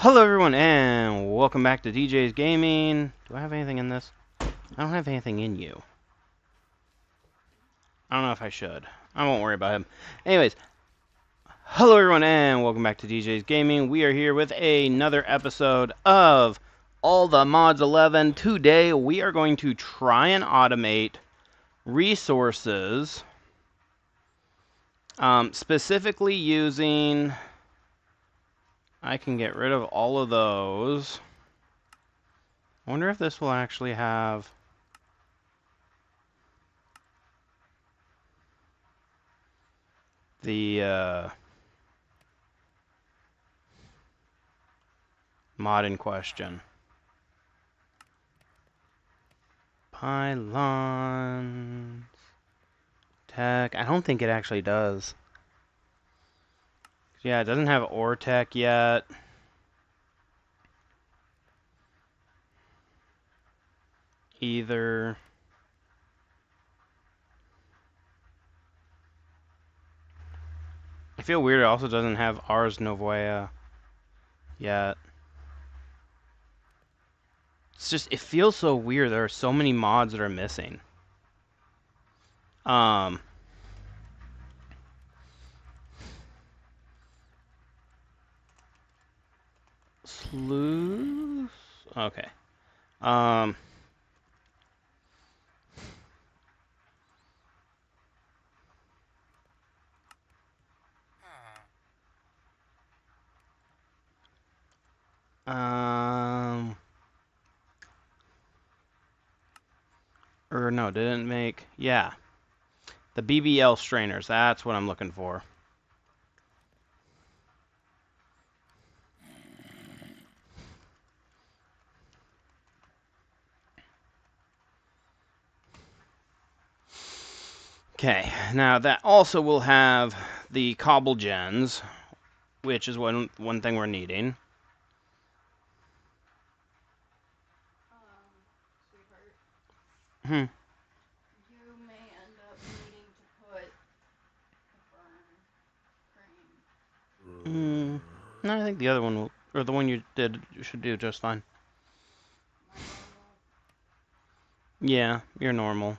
Hello everyone and welcome back to DJ's Gaming. Do I have anything in this? I don't have anything in you. I don't know if I should. I won't worry about him. Anyways, hello everyone and welcome back to DJ's Gaming. We are here with another episode of All the Mods 11. Today we are going to try and automate resources, specifically using... I can get rid of all of those. I wonder if this will actually have... the mod in question. Pylons. Tech. I don't think it actually does. Yeah, it doesn't have ore tech yet. Either. I feel weird it also doesn't have Ars Novoa yet. It's just, it feels so weird. There are so many mods that are missing. Sleuth? Okay. Or no, didn't make, yeah. The BBL strainers, that's what I'm looking for. Okay, now that also will have the cobble gens, which is one thing we're needing. Sweetheart. You may end up needing to put a burn crane. No, I think the other one will, or the one you did, should do just fine. My normal. Yeah, you're normal.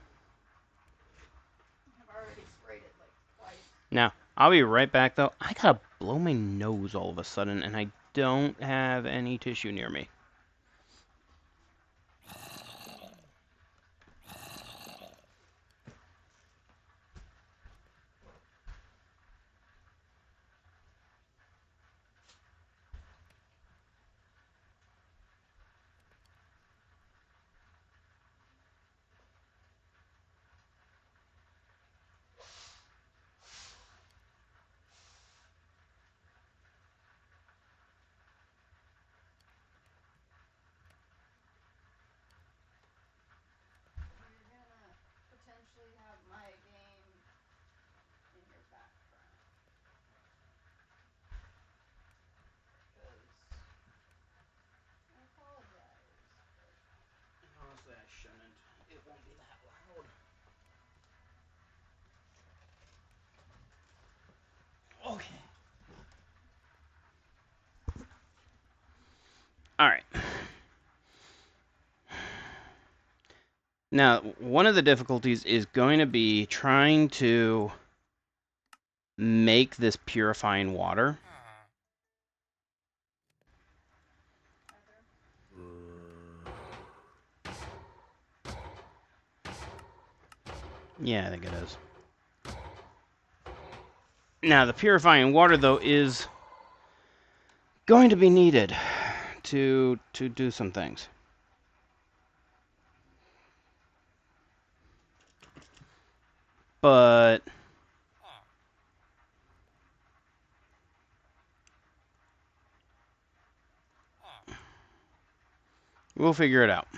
I've already sprayed it like twice. Now, I'll be right back though. I gotta blow my nose all of a sudden, and I don't have any tissue near me. You're gonna potentially have my game in your background. Because I apologize. Honestly, I shouldn't. It won't be that loud. Okay. Alright. Now, one of the difficulties is going to be trying to make this purifying water. Yeah, I think it is. Now, the purifying water, though, is going to be needed to do some things. But we'll figure it out.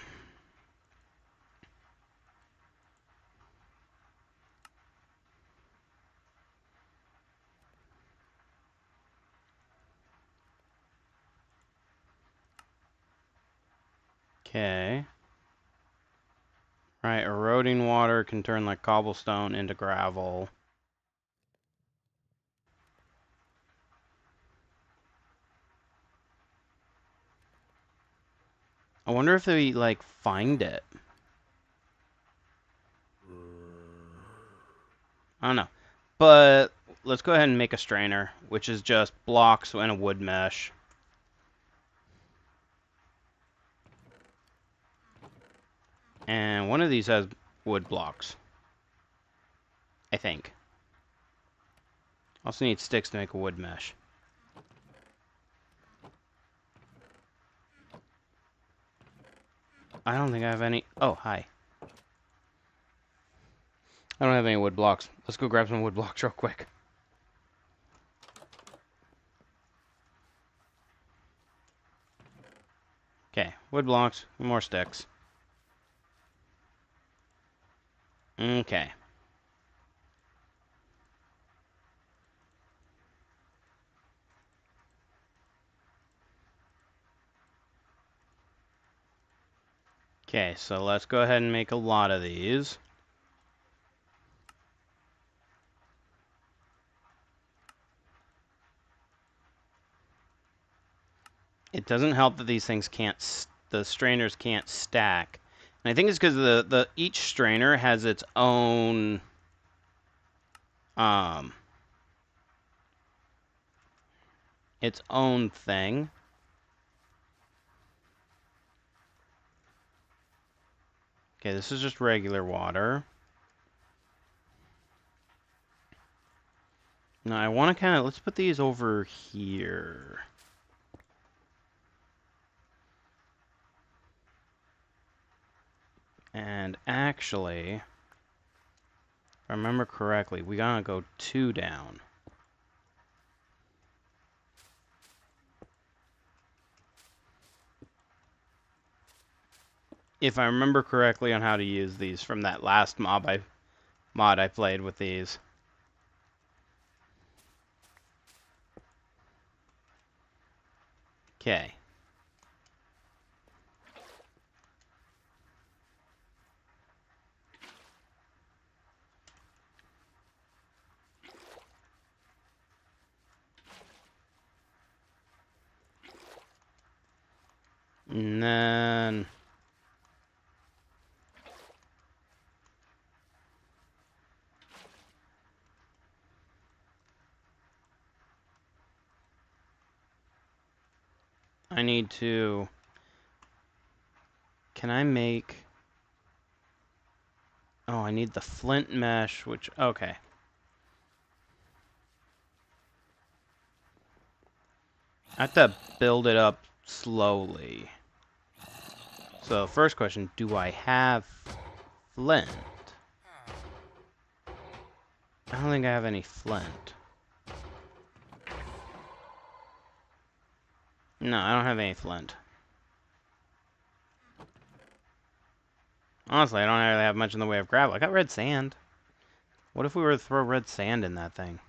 Okay. Right, eroding water can turn like cobblestone into gravel. I wonder if they, like, find it. I don't know. But let's go ahead and make a strainer, which is just blocks and a wood mesh. And one of these has wood blocks, I think. Also need sticks to make a wood mesh. I don't think I have any... Oh, hi. I don't have any wood blocks. Let's go grab some wood blocks real quick. Okay, wood blocks, more sticks. Okay. Okay, so let's go ahead and make a lot of these. It doesn't help that these things can't, the strainers can't stack. And I think it's because each strainer has its own, its own thing. Okay, this is just regular water. Now I want to kind of, let's put these over here. And actually, if I remember correctly, we gotta go 2 down. If I remember correctly on how to use these from that last mod I played with these. Okay. And then I need to... Can I make... Oh, I need the flint mesh, which... Okay. I have to build it up slowly. So, first question, do I have flint? I don't think I have any flint. No, I don't have any flint. Honestly, I don't really have much in the way of gravel. I got red sand. What if we were to throw red sand in that thing?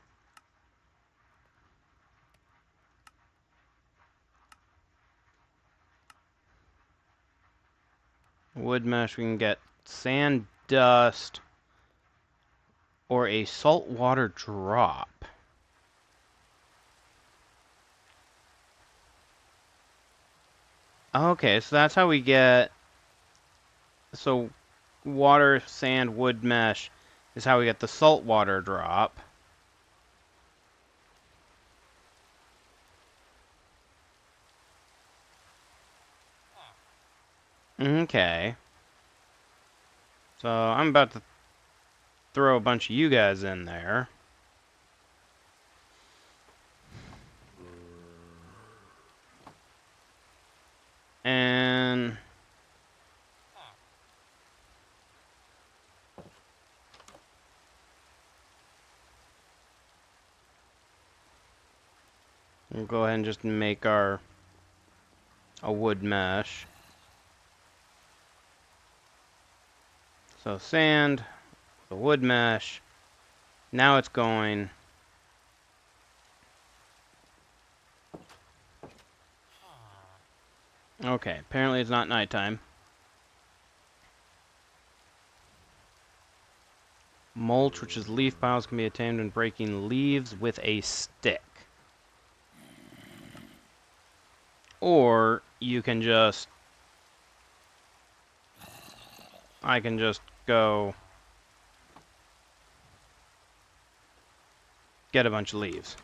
Wood mesh, we can get sand dust or a saltwater drop. Okay, so that's how we get... So, water, sand, wood mesh is how we get the saltwater drop. Okay. So, I'm about to throw a bunch of you guys in there. And... we'll go ahead and just make a wood mesh. So sand, the wood mesh. Now it's going. Okay, apparently it's not nighttime. Mulch, which is leaf piles, can be attained when breaking leaves with a stick. Or you can just I can just go get a bunch of leaves.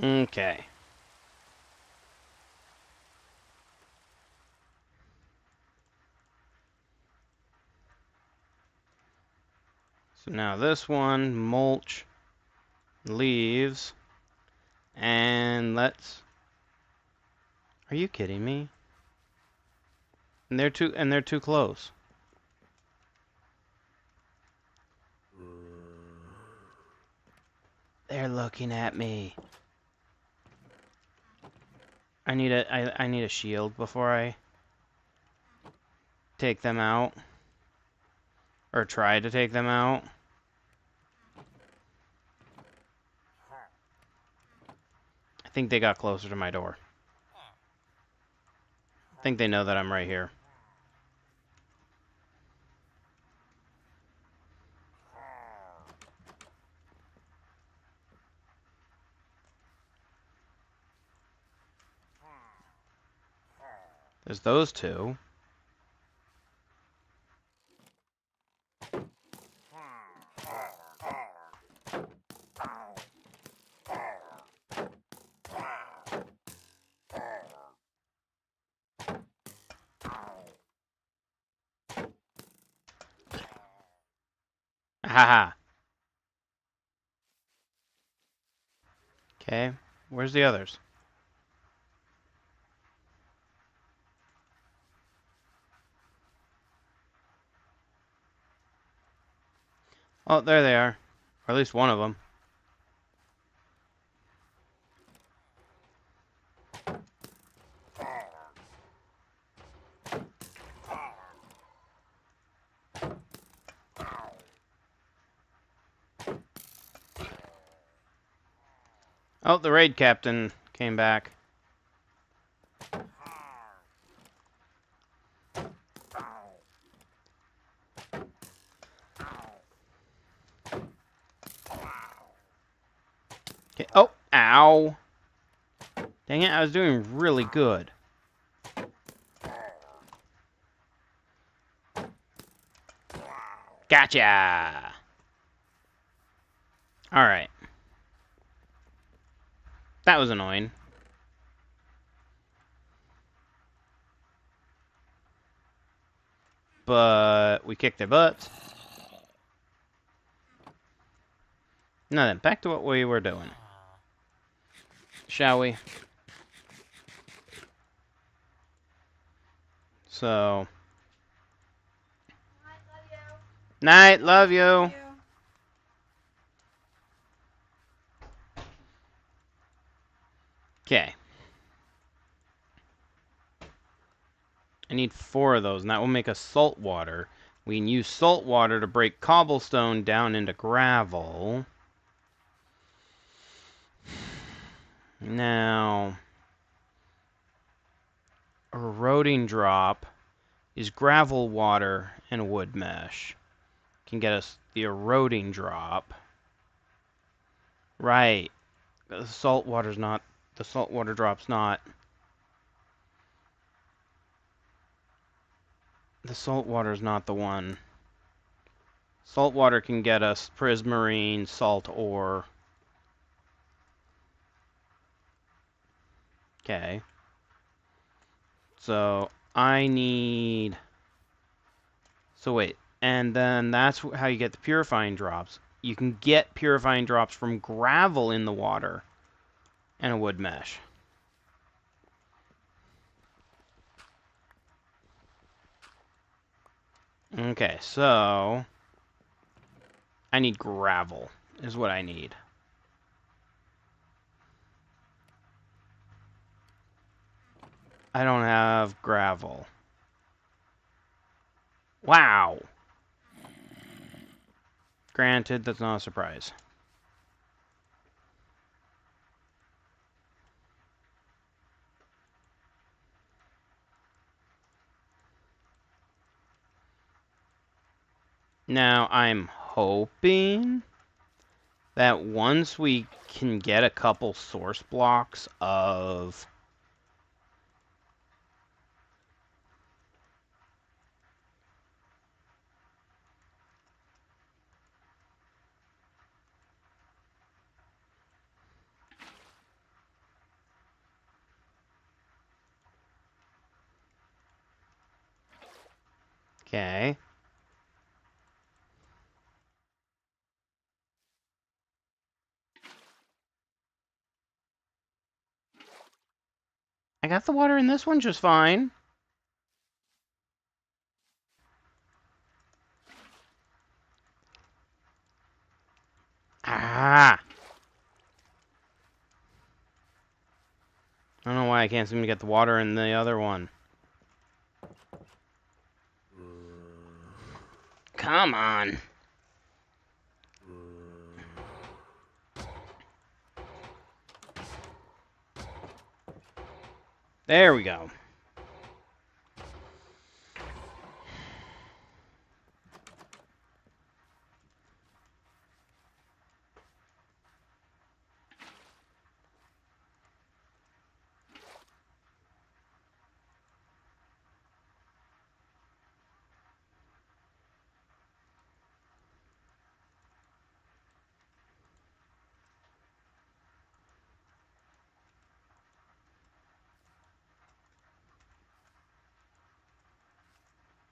Okay. So now this one, mulch, leaves, and let's... Are you kidding me? And they're too close. They're looking at me. I need a shield before I take them out. Or try to take them out. I think they got closer to my door. I think they know that I'm right here. There's those two. Haha. Okay. Where's the others? Oh, there they are. Or at least one of them. Oh, the raid captain came back. Okay. Oh, ow. Dang it, I was doing really good. Gotcha! Alright. That was annoying. But we kicked their butts. Now then, back to what we were doing. Shall we? So... Night, love you! Okay. I need 4 of those, and that will make us salt water. We can use salt water to break cobblestone down into gravel. Now, eroding drop is gravel water and wood mesh. Can get us the eroding drop. Right. The salt water's not... The salt water drop's not... The salt water's not the one. Salt water can get us prismarine, salt ore. Okay. So, I need... So wait, and then that's how you get the purifying drops. You can get purifying drops from gravel in the water and a wood mesh. Okay, so... I need gravel, is what I need. I don't have gravel. Wow! Granted, that's not a surprise. Now, I'm hoping that once we can get a couple source blocks of... Okay. I got the water in this one just fine. Ah! I don't know why I can't seem to get the water in the other one. Come on. There we go.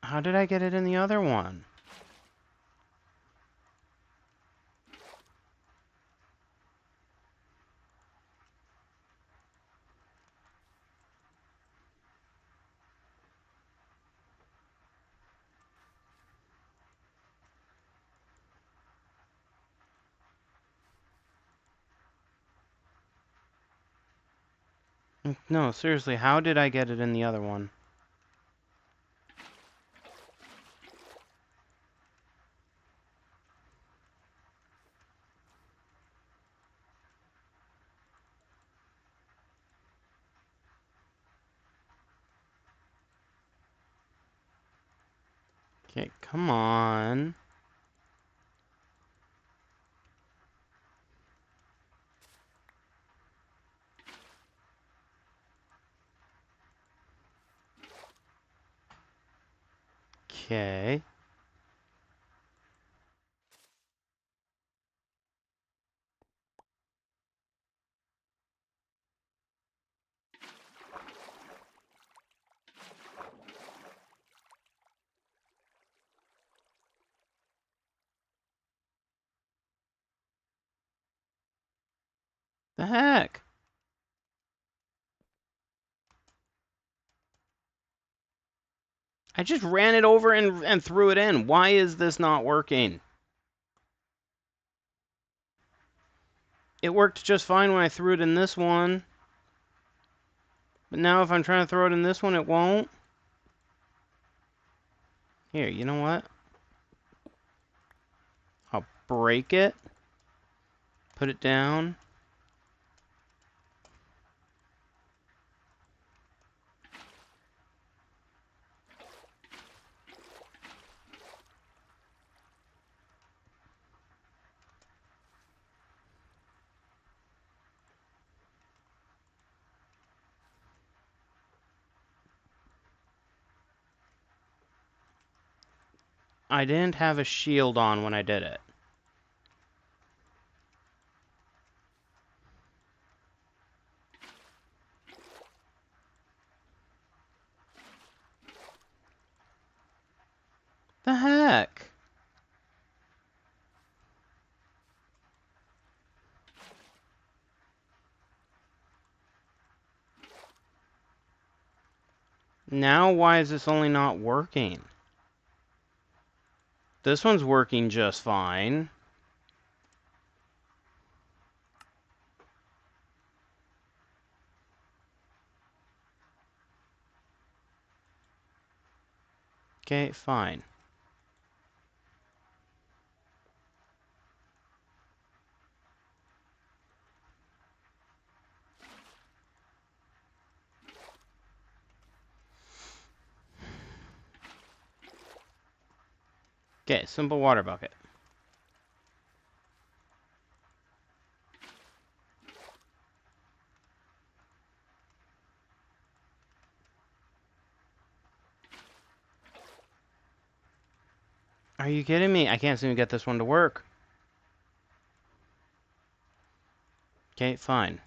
How did I get it in the other one? No, seriously, how did I get it in the other one? Okay, come on. Okay. The heck? I just ran it over and threw it in. Why is this not working? It worked just fine when I threw it in this one. But now if I'm trying to throw it in this one, it won't. Here, you know what? I'll break it. Put it down. I didn't have a shield on when I did it. The heck? Now why is this only not working? This one's working just fine. Okay, fine. Okay, simple water bucket. Are you kidding me? I can't seem to get this one to work. Okay, fine.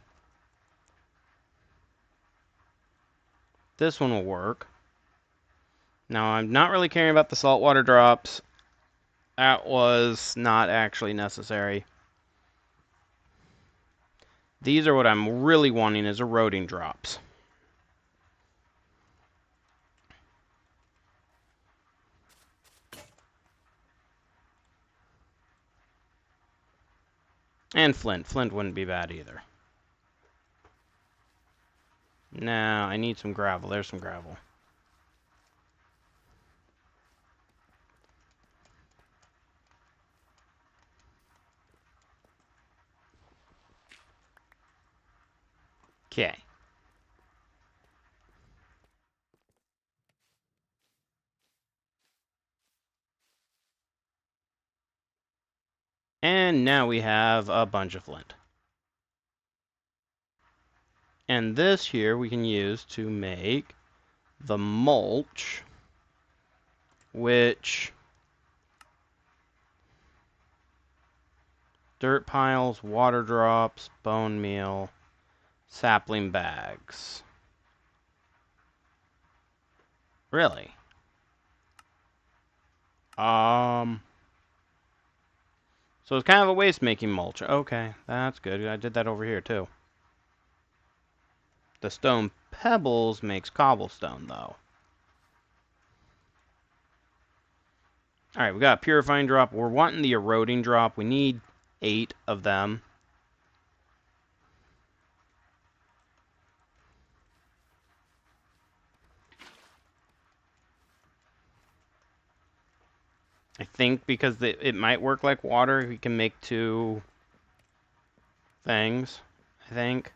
This one will work. Now, I'm not really caring about the saltwater drops. That was not actually necessary. These are what I'm really wanting is eroding drops. And flint. Flint wouldn't be bad either. Now, I need some gravel. There's some gravel. Okay. And now we have a bunch of flint. And this here we can use to make the mulch, which dirt piles, water drops, bone meal, sapling bags. Really? So it's kind of a waste making mulch. Okay, that's good. I did that over here too. The stone pebbles makes cobblestone though. Alright, we got a purifying drop. We're wanting the eroding drop. We need 8 of them. I think because it might work like water, we can make 2 things. I think.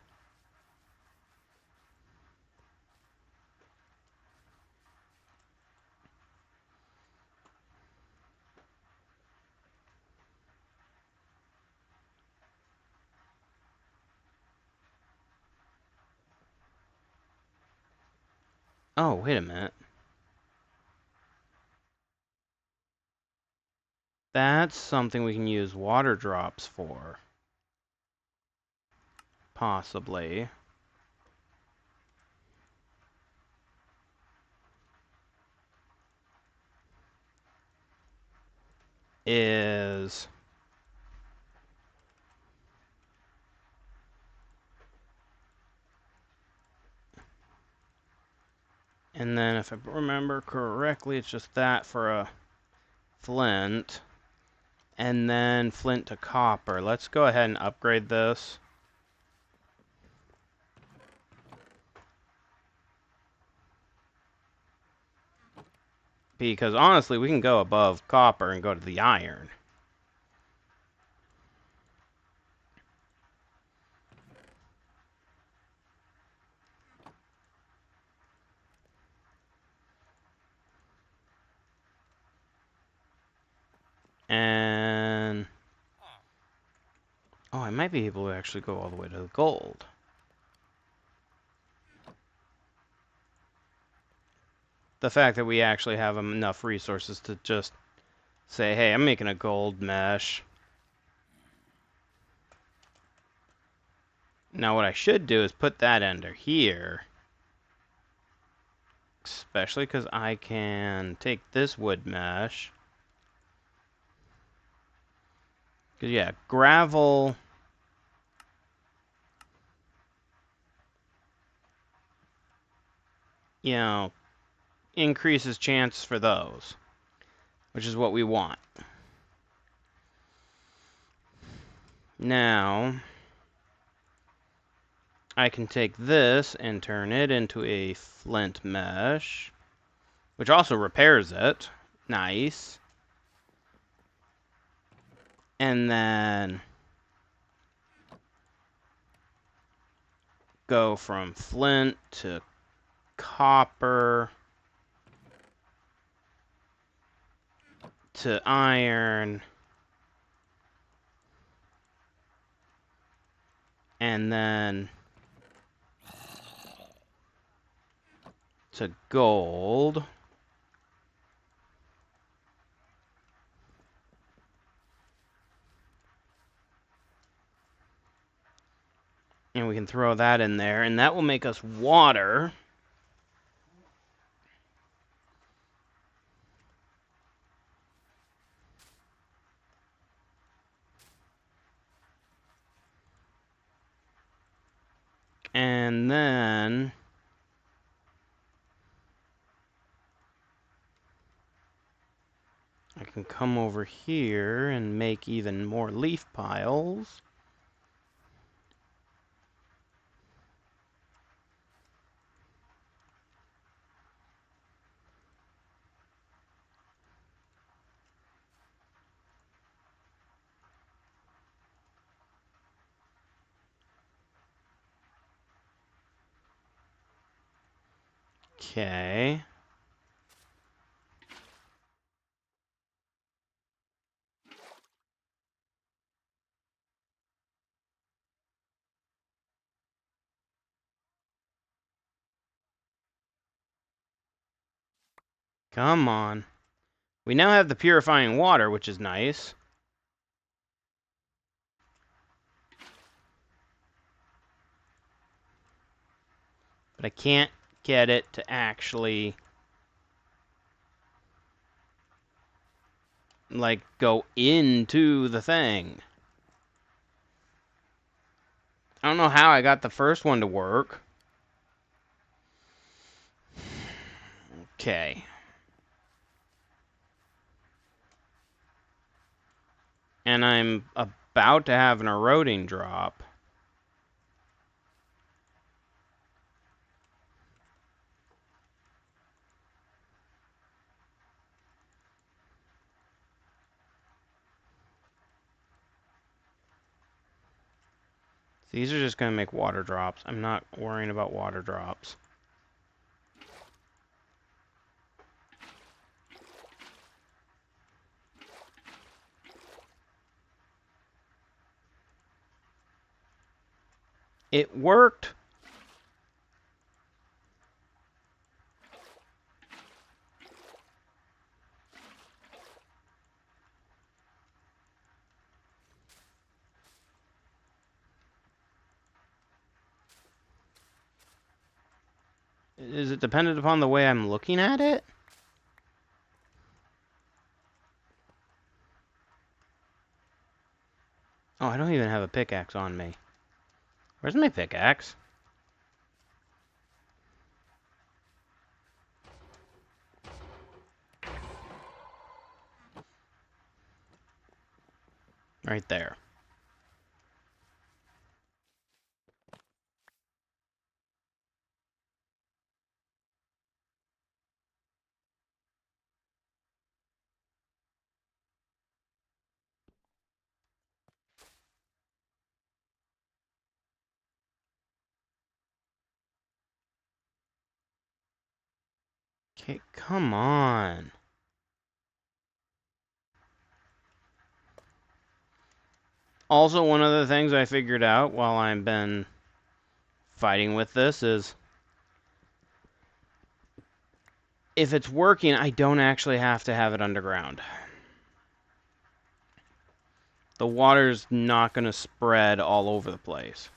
Oh, wait a minute. That's something we can use water drops for. Possibly. Is... And then if I remember correctly, it's just that for a flint. And then flint to copper. Let's go ahead and upgrade this. Because honestly, we can go above copper and go to the iron. And... oh, I might be able to actually go all the way to the gold. The fact that we actually have enough resources to just say, hey, I'm making a gold mesh. Now what I should do is put that under here. Especially because I can take this wood mesh. Because, yeah, gravel... you know, increases chance for those. Which is what we want. Now... I can take this and turn it into a flint mesh. Which also repairs it. Nice. And then... go from flint to copper to iron and then to gold we can throw that in there, and that will make us water. And then I can come over here and make even more leaf piles. Okay. Come on. We now have the purifying water, which is nice. But I can't get it to actually, like, go into the thing. I don't know how I got the first one to work. Okay. And I'm about to have an eroding drop. These are just going to make water drops. I'm not worrying about water drops. It worked. Is it dependent upon the way I'm looking at it? Oh, I don't even have a pickaxe on me. Where's my pickaxe? Right there. Okay, come on. Also, one of the things I figured out while I've been fighting with this is if it's working, I don't actually have to have it underground. The water's not going to spread all over the place.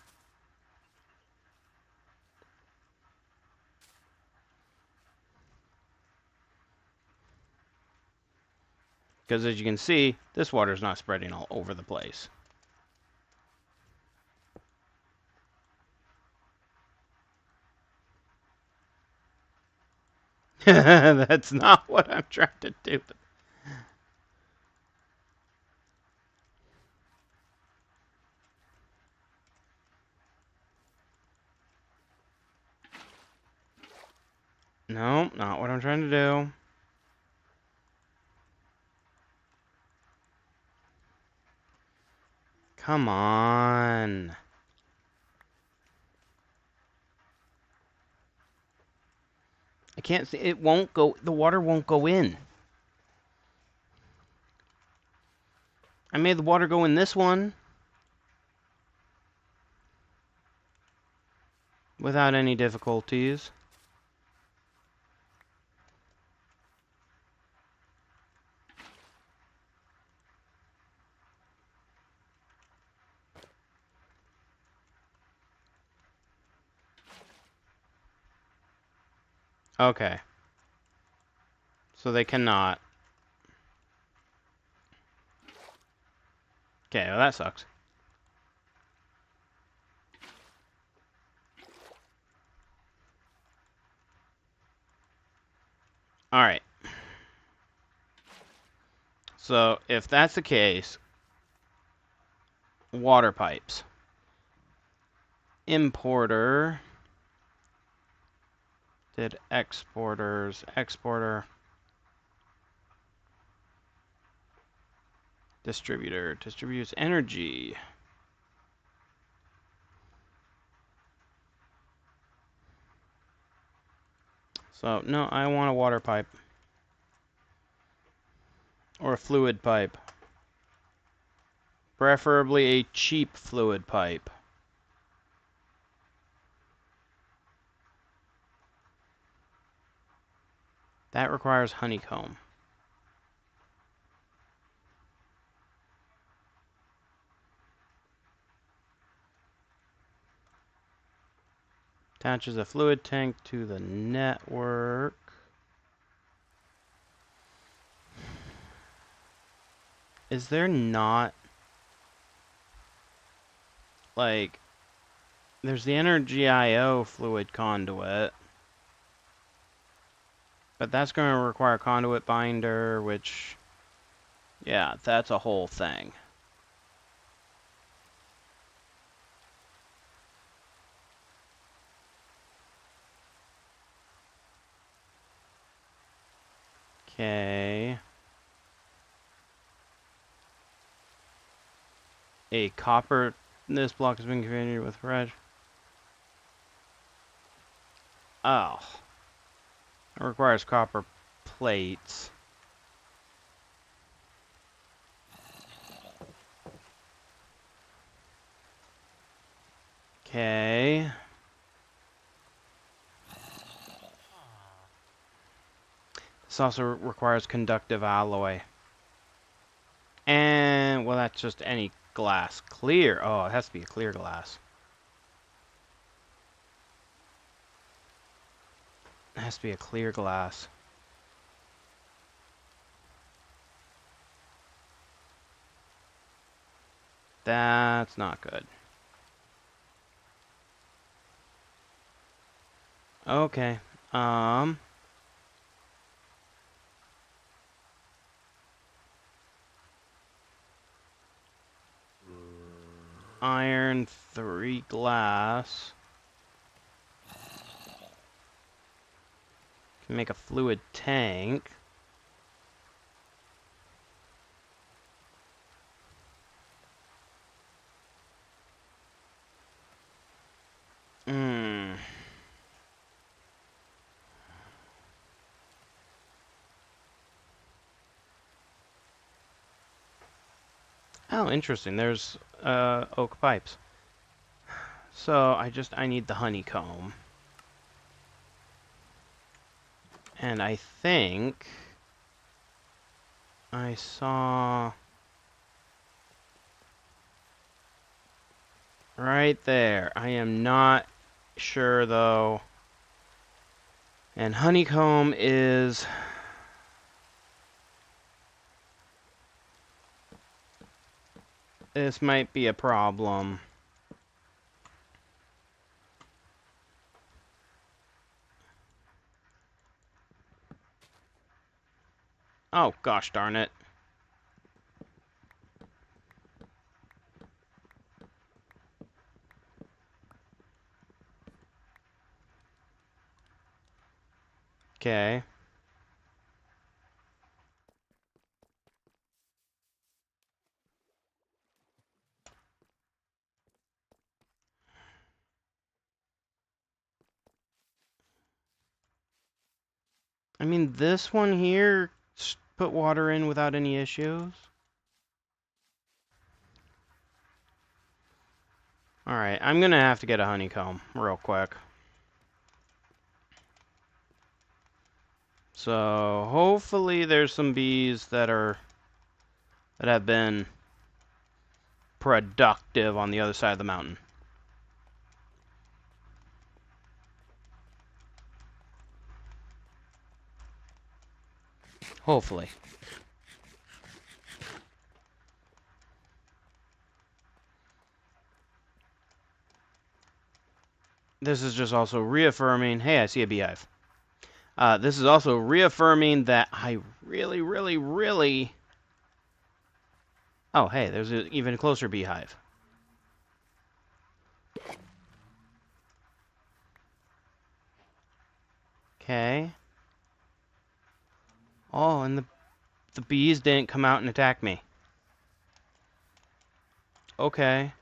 Because as you can see, this water's not spreading all over the place. That's not what I'm trying to do. No, not what I'm trying to do. Come on. I can't see. It won't go. The water won't go in. I made the water go in this one without any difficulties. Okay. So they cannot. Okay, well that sucks. Alright. So, if that's the case, water pipes. Importer. Did exporters. Exporter. Distributor. Distributes energy. So, no, I want a water pipe. Or a fluid pipe. Preferably a cheap fluid pipe. That requires honeycomb. Attaches a fluid tank to the network. Is there not, like, there's the Energy IO fluid conduit, but that's going to require conduit binder, which, yeah, that's a whole thing. Okay. A copper, this block has been configured with red. Oh. It requires copper plates. Okay. This also requires conductive alloy. And, well, that's just any glass. Clear. Oh, it has to be a clear glass. It has to be a clear glass. That's not good. Okay. Iron, 3 glass. Can make a fluid tank. Hmm. Oh, interesting. There's oak pipes. So I need the honeycomb. And I think I saw right there. I am not sure though. And honeycomb is this might be a problem. Oh, gosh darn it. Okay. I mean, this one here, put water in without any issues. Alright, I'm gonna have to get a honeycomb real quick. So, hopefully there's some bees that have been productive on the other side of the mountain. Hopefully. This is just also reaffirming... Hey, I see a beehive. This is also reaffirming that I really, really, really... Oh, hey, there's an even closer beehive. Okay. Oh, and the bees didn't come out and attack me. Okay.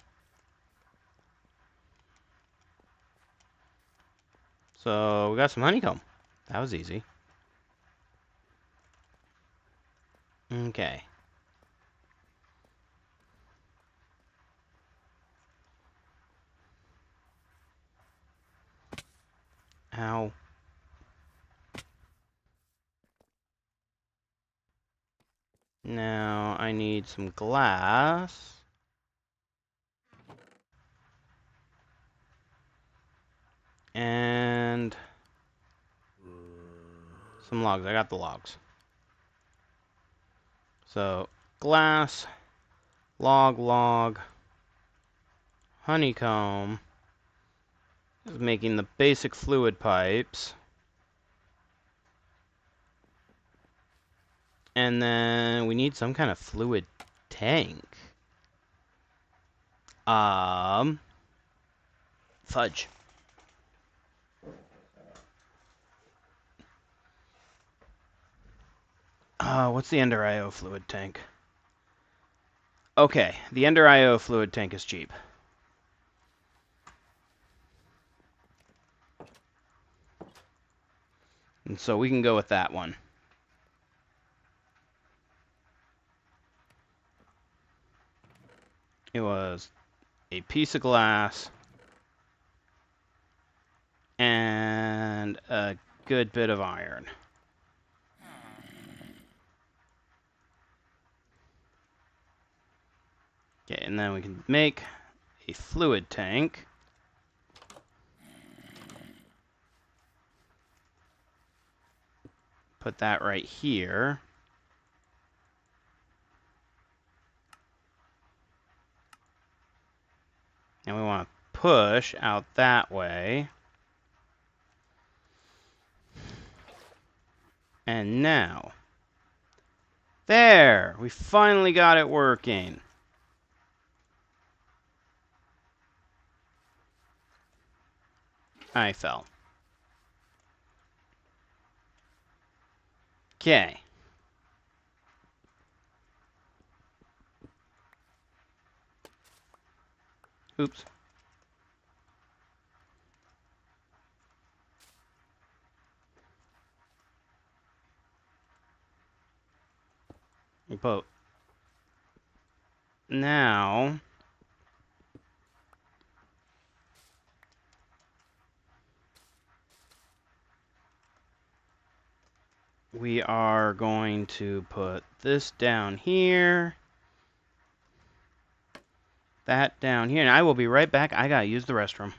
So, we got some honeycomb. That was easy. Okay. Ow. Now, I need some glass. And... some logs. I got the logs. So, glass, log, honeycomb. This is making the basic fluid pipes. And then we need some kind of fluid tank. Fudge. What's the Ender IO fluid tank? Okay, the Ender IO fluid tank is cheap. And so we can go with that one. It was a piece of glass and a good bit of iron. Okay, and then we can make a fluid tank. Put that right here. And we want to push out that way. And now. There! We finally got it working. I fell. Okay. Oops. But now we are going to put this down here. That down here. And I will be right back. I gotta use the restroom.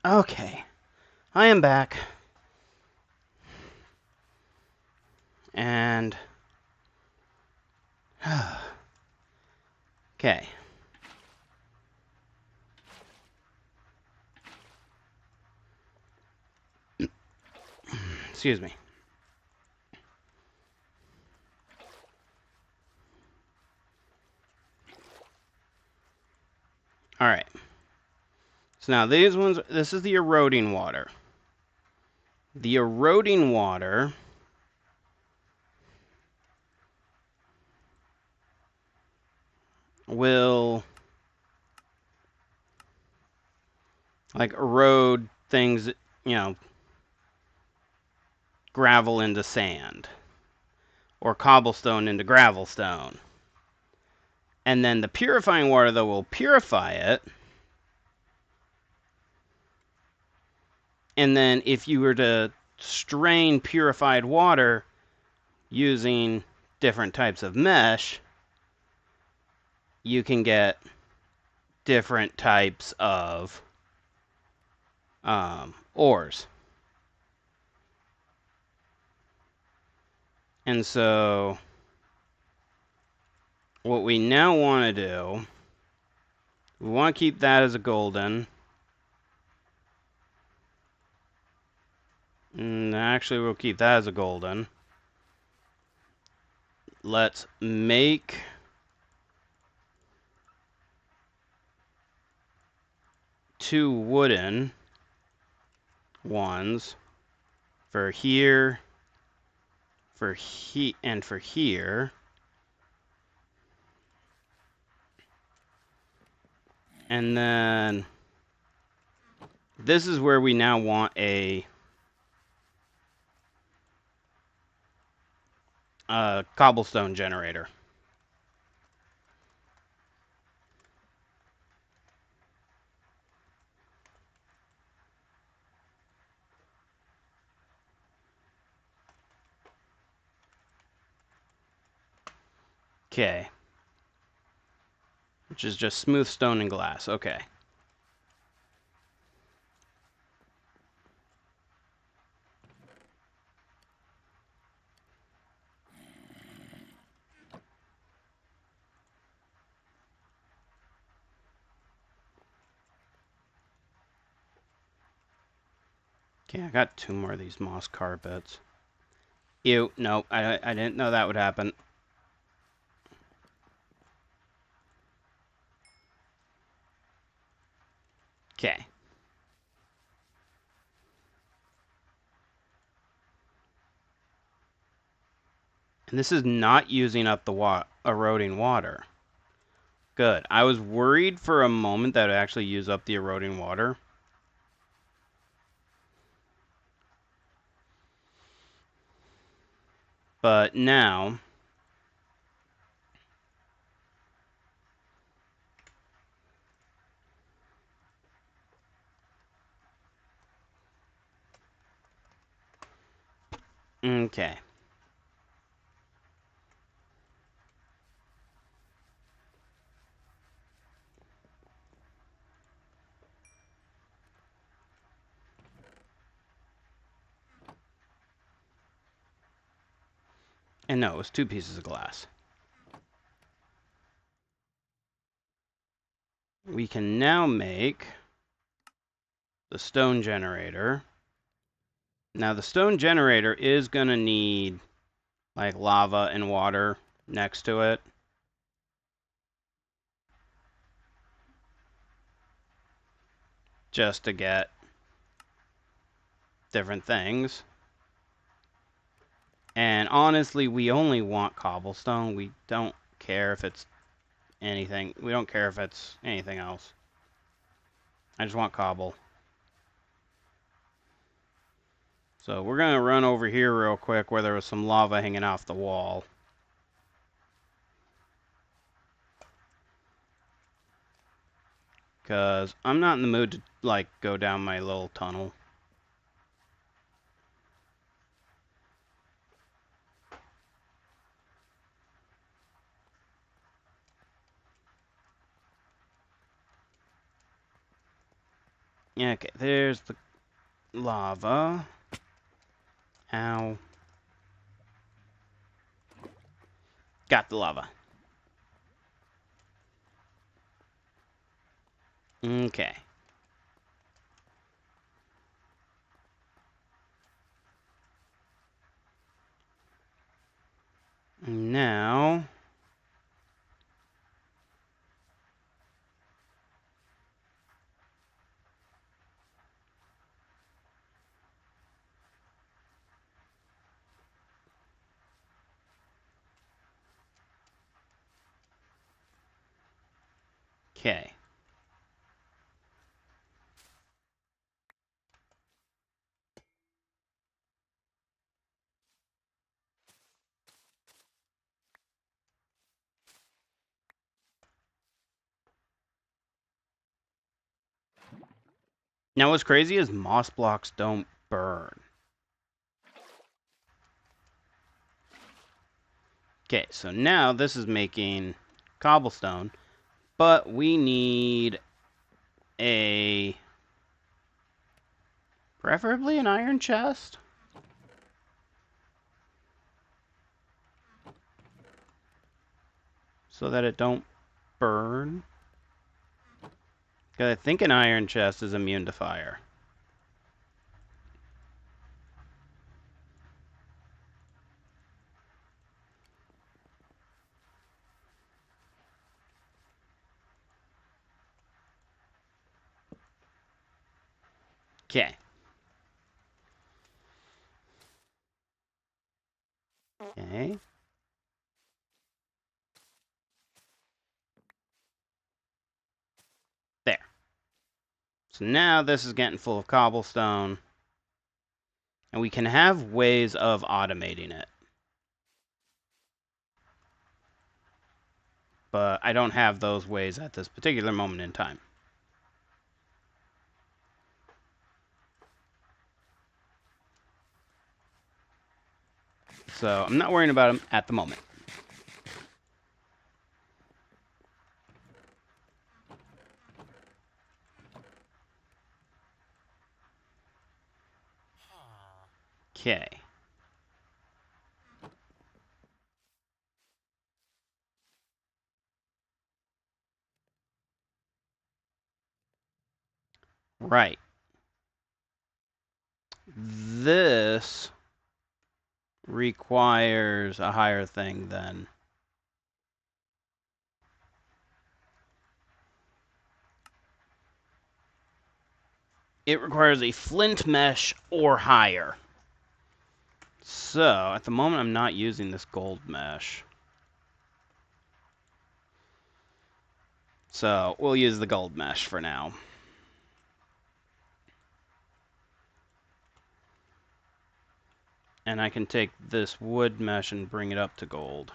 Okay, I am back. And... okay. Excuse me. Alright. So now these ones, this is the eroding water. The eroding water will like erode things, you know, gravel into sand or cobblestone into gravelstone. And then the purifying water, though, will purify it. And then if you were to strain purified water using different types of mesh, you can get different types of ores. And so what we now want to do, we want to keep that as a golden. And actually, we'll keep that as a golden. Let's make two wooden ones for here, and for here. And then this is where we now want a cobblestone generator. Okay. Which is just smooth stone and glass. Okay. Okay, I got two more of these moss carpets. Ew, no, I didn't know that would happen. Okay. And this is not using up the eroding water. Good. I was worried for a moment that it would actually use up the eroding water. But now... okay. And no, it was two pieces of glass. We can now make the stone generator. Now the stone generator is going to need like lava and water next to it. Just to get different things. And honestly, we only want cobblestone. We don't care if it's anything. We don't care if it's anything else. I just want cobble. So we're going to run over here real quick where there was some lava hanging off the wall. Because I'm not in the mood to, like, go down my little tunnel. Yeah, okay, there's the lava. Ow. Got the lava. Okay. Now... Okay. Now what's crazy is moss blocks don't burn. Okay, so now this is making cobblestone, but we need a... preferably an iron chest? So that it don't burn. Because I think an iron chest is immune to fire. Okay. Okay. There. So now this is getting full of cobblestone. And we can have ways of automating it. But I don't have those ways at this particular moment in time. So I'm not worrying about them at the moment. Okay. Right. This requires a higher thing than... It requires a flint mesh or higher. So, at the moment I'm not using this gold mesh. So, we'll use the gold mesh for now. And I can take this wood mesh and bring it up to gold.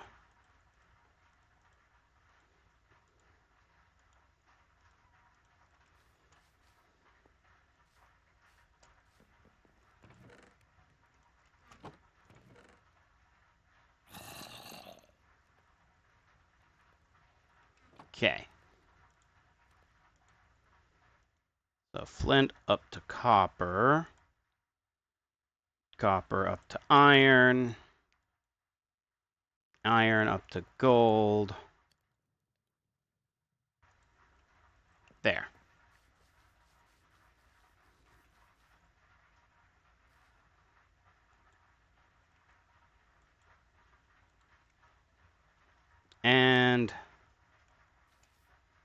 Okay. So flint up to copper. Copper up to iron. Iron up to gold. There. And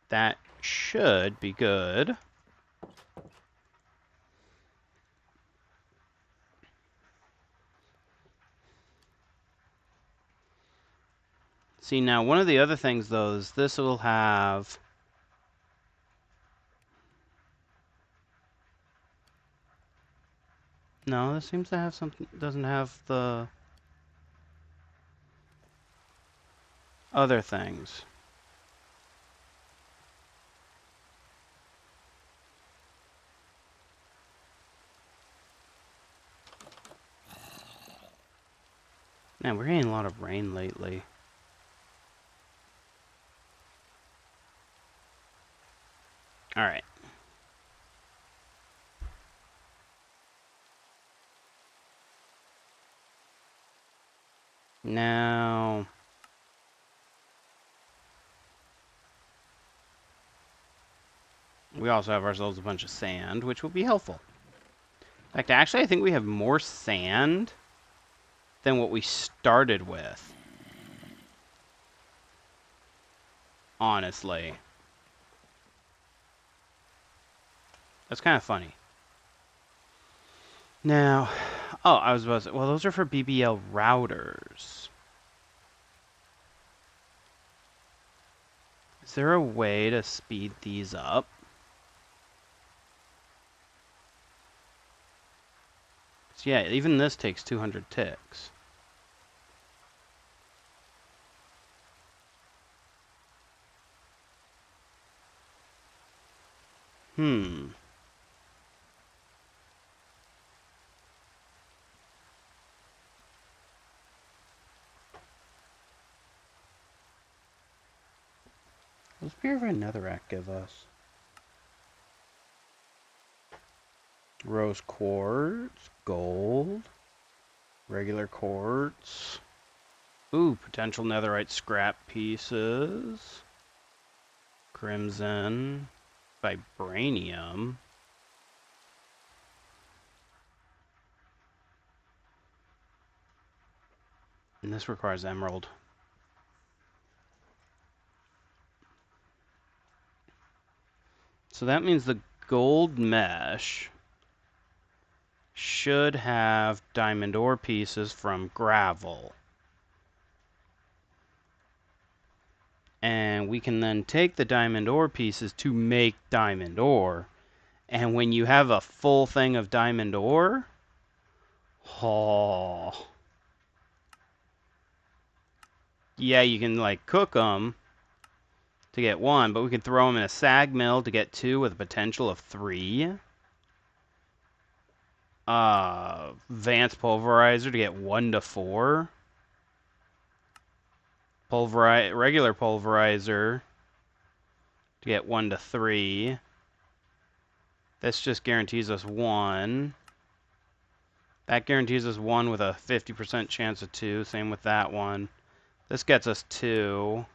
that should be good. See, now one of the other things, though, is this will have... No, this seems to have something... doesn't have the... other things. Man, we're getting a lot of rain lately. Alright. Now, we also have ourselves a bunch of sand, which will be helpful. In fact, actually, I think we have more sand than what we started with. Honestly. That's kind of funny. Now, oh, I was about to say, well, those are for BBL routers. Is there a way to speed these up? So yeah, even this takes 200 ticks. Hmm. What does Pure Netherrack give us? Rose quartz, gold, regular quartz. Ooh, potential netherite scrap pieces. Crimson, vibranium. And this requires emerald. So that means the gold mesh should have diamond ore pieces from gravel. And we can then take the diamond ore pieces to make diamond ore. And when you have a full thing of diamond ore, oh, yeah, you can like cook them to get 1, but we can throw them in a sag mill to get 2 with a potential of 3. Vance pulverizer to get 1 to 4. Regular pulverizer to get 1 to 3. This just guarantees us 1. That guarantees us 1 with a 50% chance of 2. Same with that one. This gets us 2.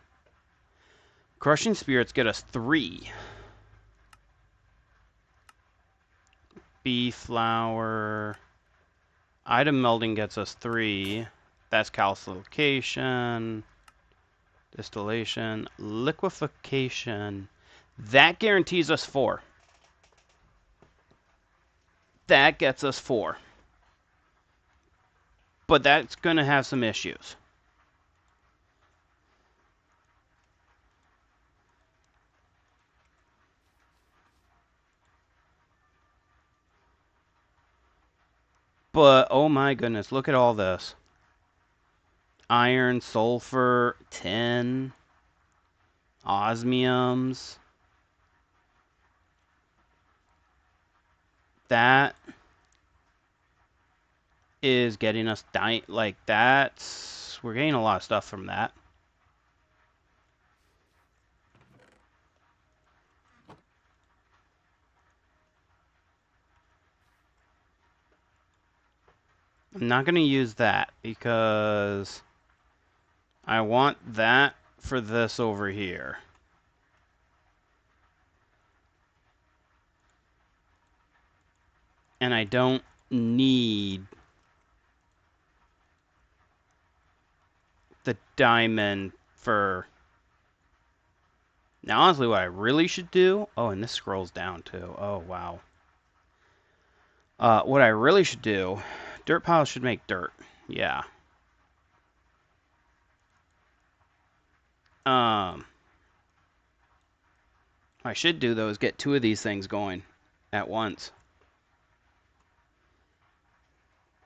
Crushing spirits get us 3. Bee flower. Item melding gets us 3. That's calcification. Distillation. Liquefaction. That guarantees us 4. That gets us 4. But that's going to have some issues. But, oh my goodness, look at all this. Iron, sulfur, tin, osmiums. That is getting us like that's we're getting a lot of stuff from that. I'm not going to use that because I want that for this over here. And I don't need the diamond for... Now, honestly, what I really should do... Oh, and this scrolls down, too. Oh, wow. What I really should do... Dirt piles should make dirt. Yeah. What I should do, though, is get 2 of these things going at once.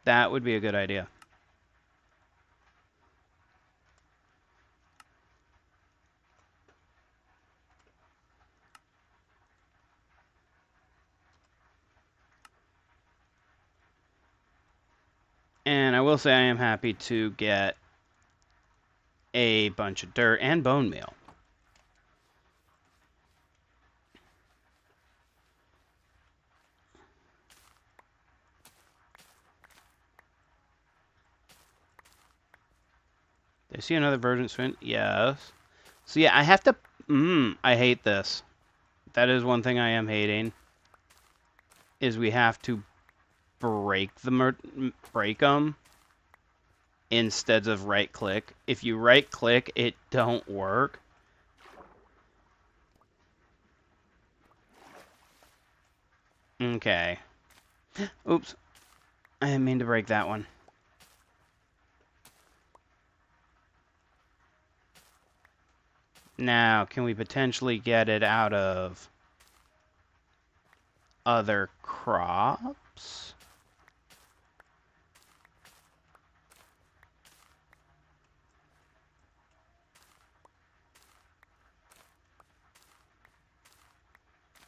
That would be a good idea. And I will say I am happy to get a bunch of dirt and bone meal. I see another version swing. Yes. So yeah, I have to. I hate this. That is one thing I am hating. Is we have to break them instead of right click. If you right click, it don't work. Okay. Oops. I didn't mean to break that one. Now, can we potentially get it out of other crops?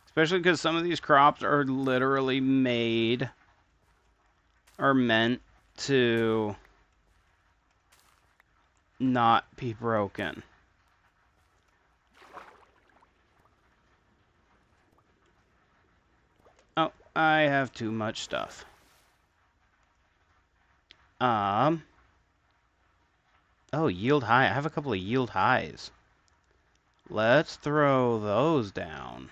Especially because some of these crops are literally made or meant to not be broken. Oh, I have too much stuff. Oh, yield high. I have a couple of yield highs. Let's throw those down.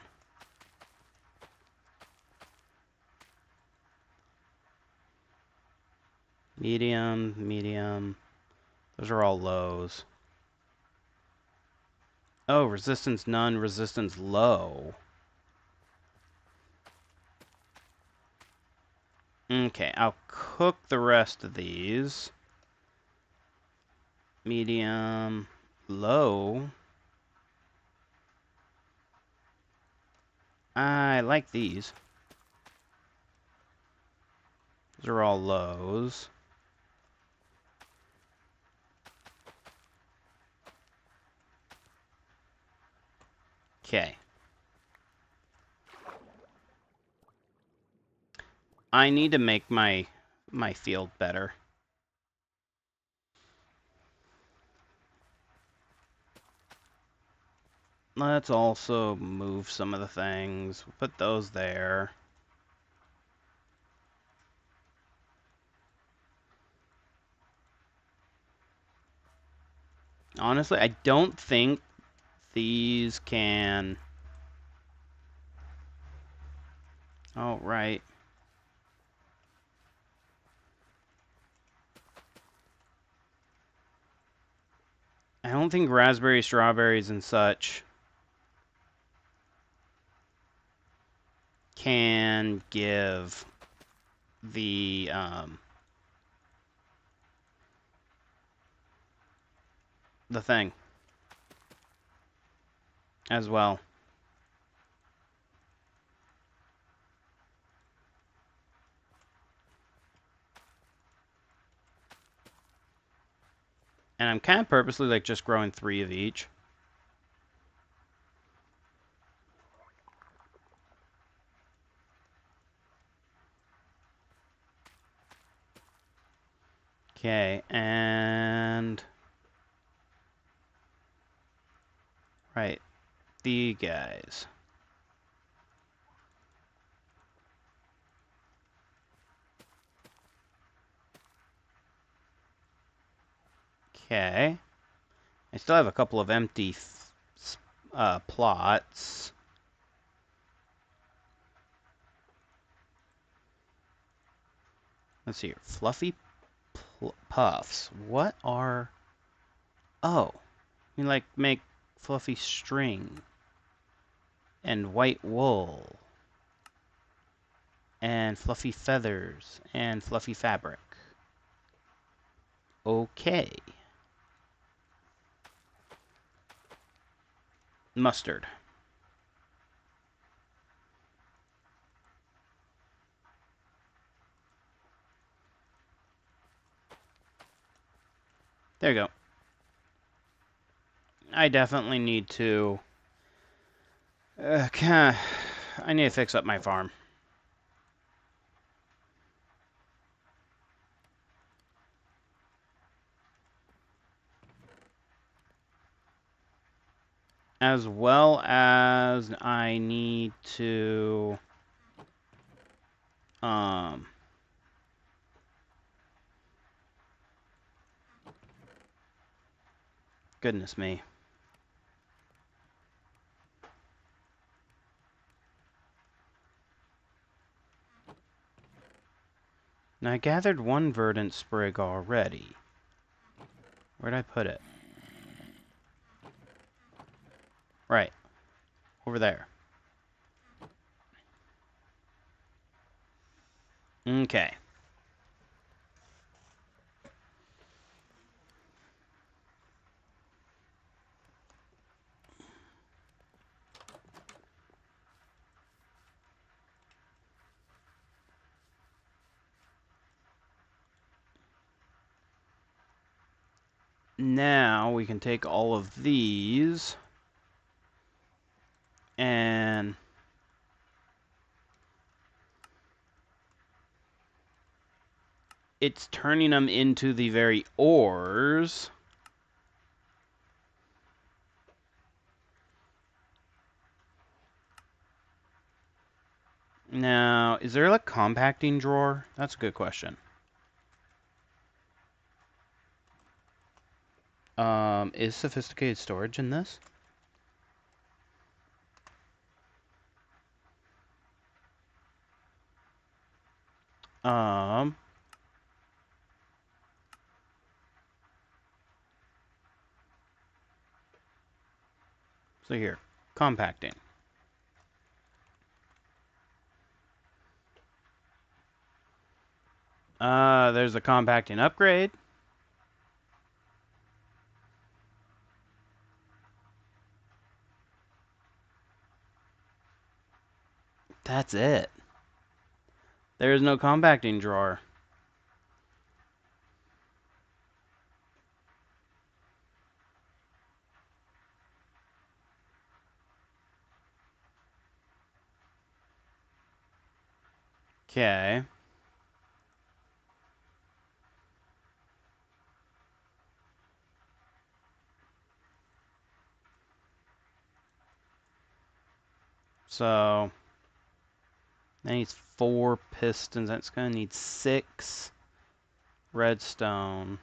Medium, medium. Those are all lows. Oh, resistance none, resistance low. Okay, I'll cook the rest of these. Medium, low. I like these. Those are all lows. Okay. I need to make my field better. Let's also move some of the things. Put those there. Honestly, I don't think these can... Oh, right. I don't think raspberries, strawberries, and such can give the thing as well. And I'm kind of purposely like just growing 3 of each. Okay, and... Right, the guys. Okay. I still have a couple of empty plots. Let's see here. Fluffy puffs. What are... Oh. You like make fluffy string. And white wool. And fluffy feathers. And fluffy fabric. Okay. Mustard. There you go. I definitely need to... I need to fix up my farm. As well as I need to... Goodness me. Now, I gathered one verdant sprig already. Where'd I put it? Right. Over there. Okay. Now we can take all of these and it's turning them into the very ores. Now, is there a compacting drawer? That's a good question. Is sophisticated storage in this? Um, so here, compacting. There's a compacting upgrade. That's it. There's no compacting drawer. Okay. So, that needs 4 pistons. That's going to need 6 redstone.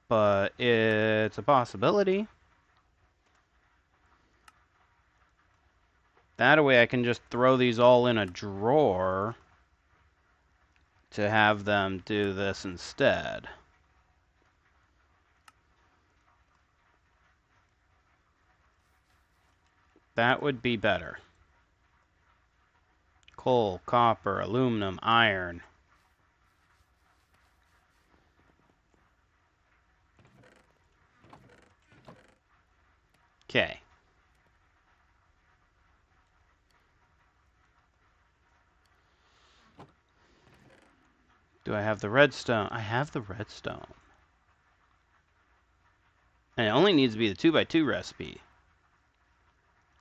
But it's a possibility. That way I can just throw these all in a drawer to have them do this instead. That would be better. Coal, copper, aluminum, iron. Okay. Do I have the redstone? I have the redstone. And it only needs to be the 2x2 recipe.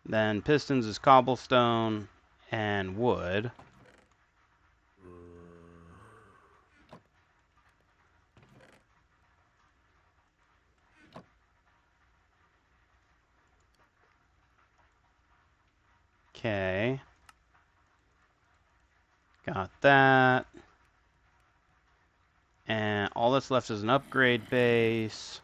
Then pistons is cobblestone and wood. Okay. Got that. And all that's left is an upgrade base.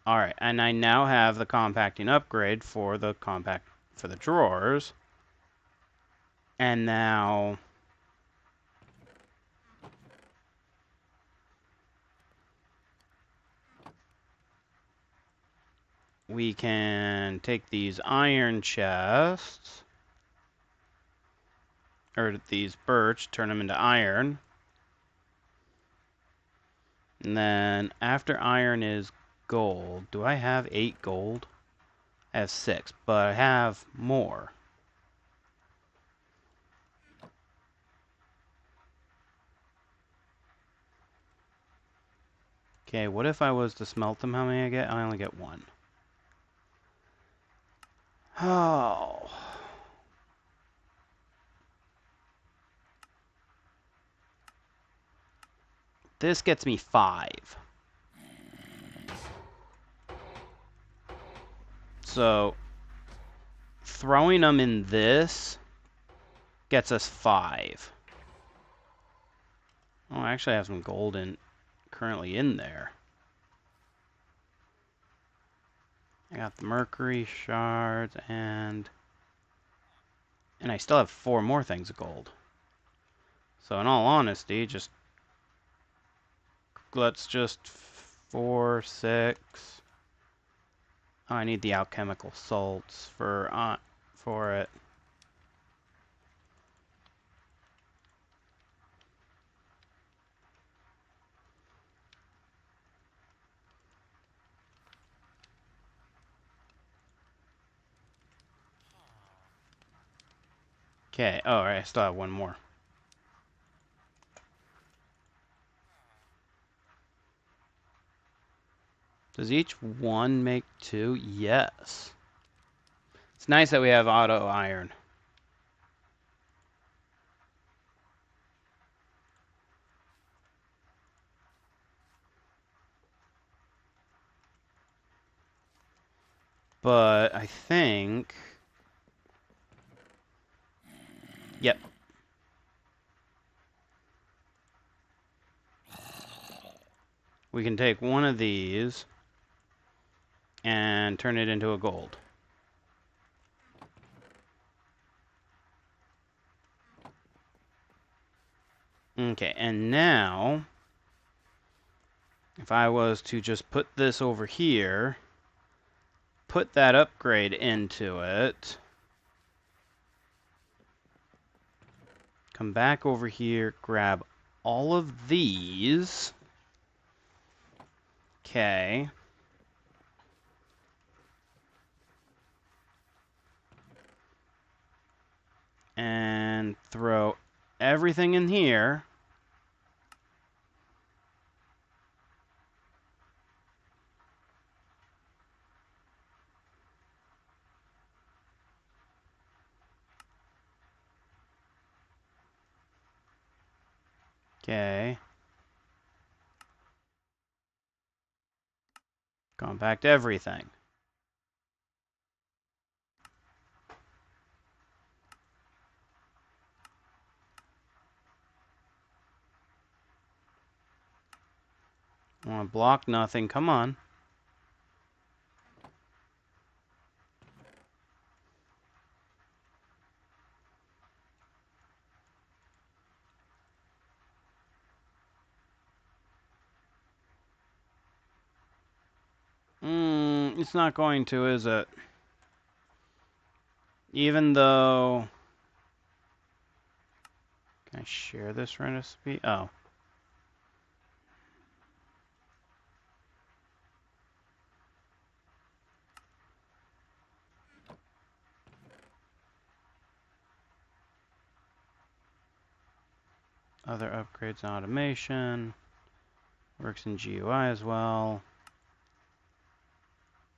Alright, and I now have the compacting upgrade for the drawers. And now we can take these iron chests, or these birch, turn them into iron. And then after iron is gold. Do I have 8 gold? I have 6, but I have more. Okay, what if I was to smelt them? How many I get? I only get 1. Oh. This gets me 5. So throwing them in this gets us 5. Oh, I actually have some gold currently in there. I got the mercury shards and I still have 4 more things of gold. So in all honesty, let's just 4, 6. Oh, I need the alchemical salts for it. Okay. Oh, all right. I still have 1 more. Does each one make 2? Yes. It's nice that we have auto iron. But I think... Yep. We can take one of these and turn it into a gold. Okay, and now, if I was to just put this over here, put that upgrade into it, come back over here, grab all of these. Okay. And throw everything in here. Okay. Compact everything. I want to block nothing. Come on. It's not going to, is it? Even though... Can I share this recipe? Oh. Other upgrades and automation. Works in GUI as well.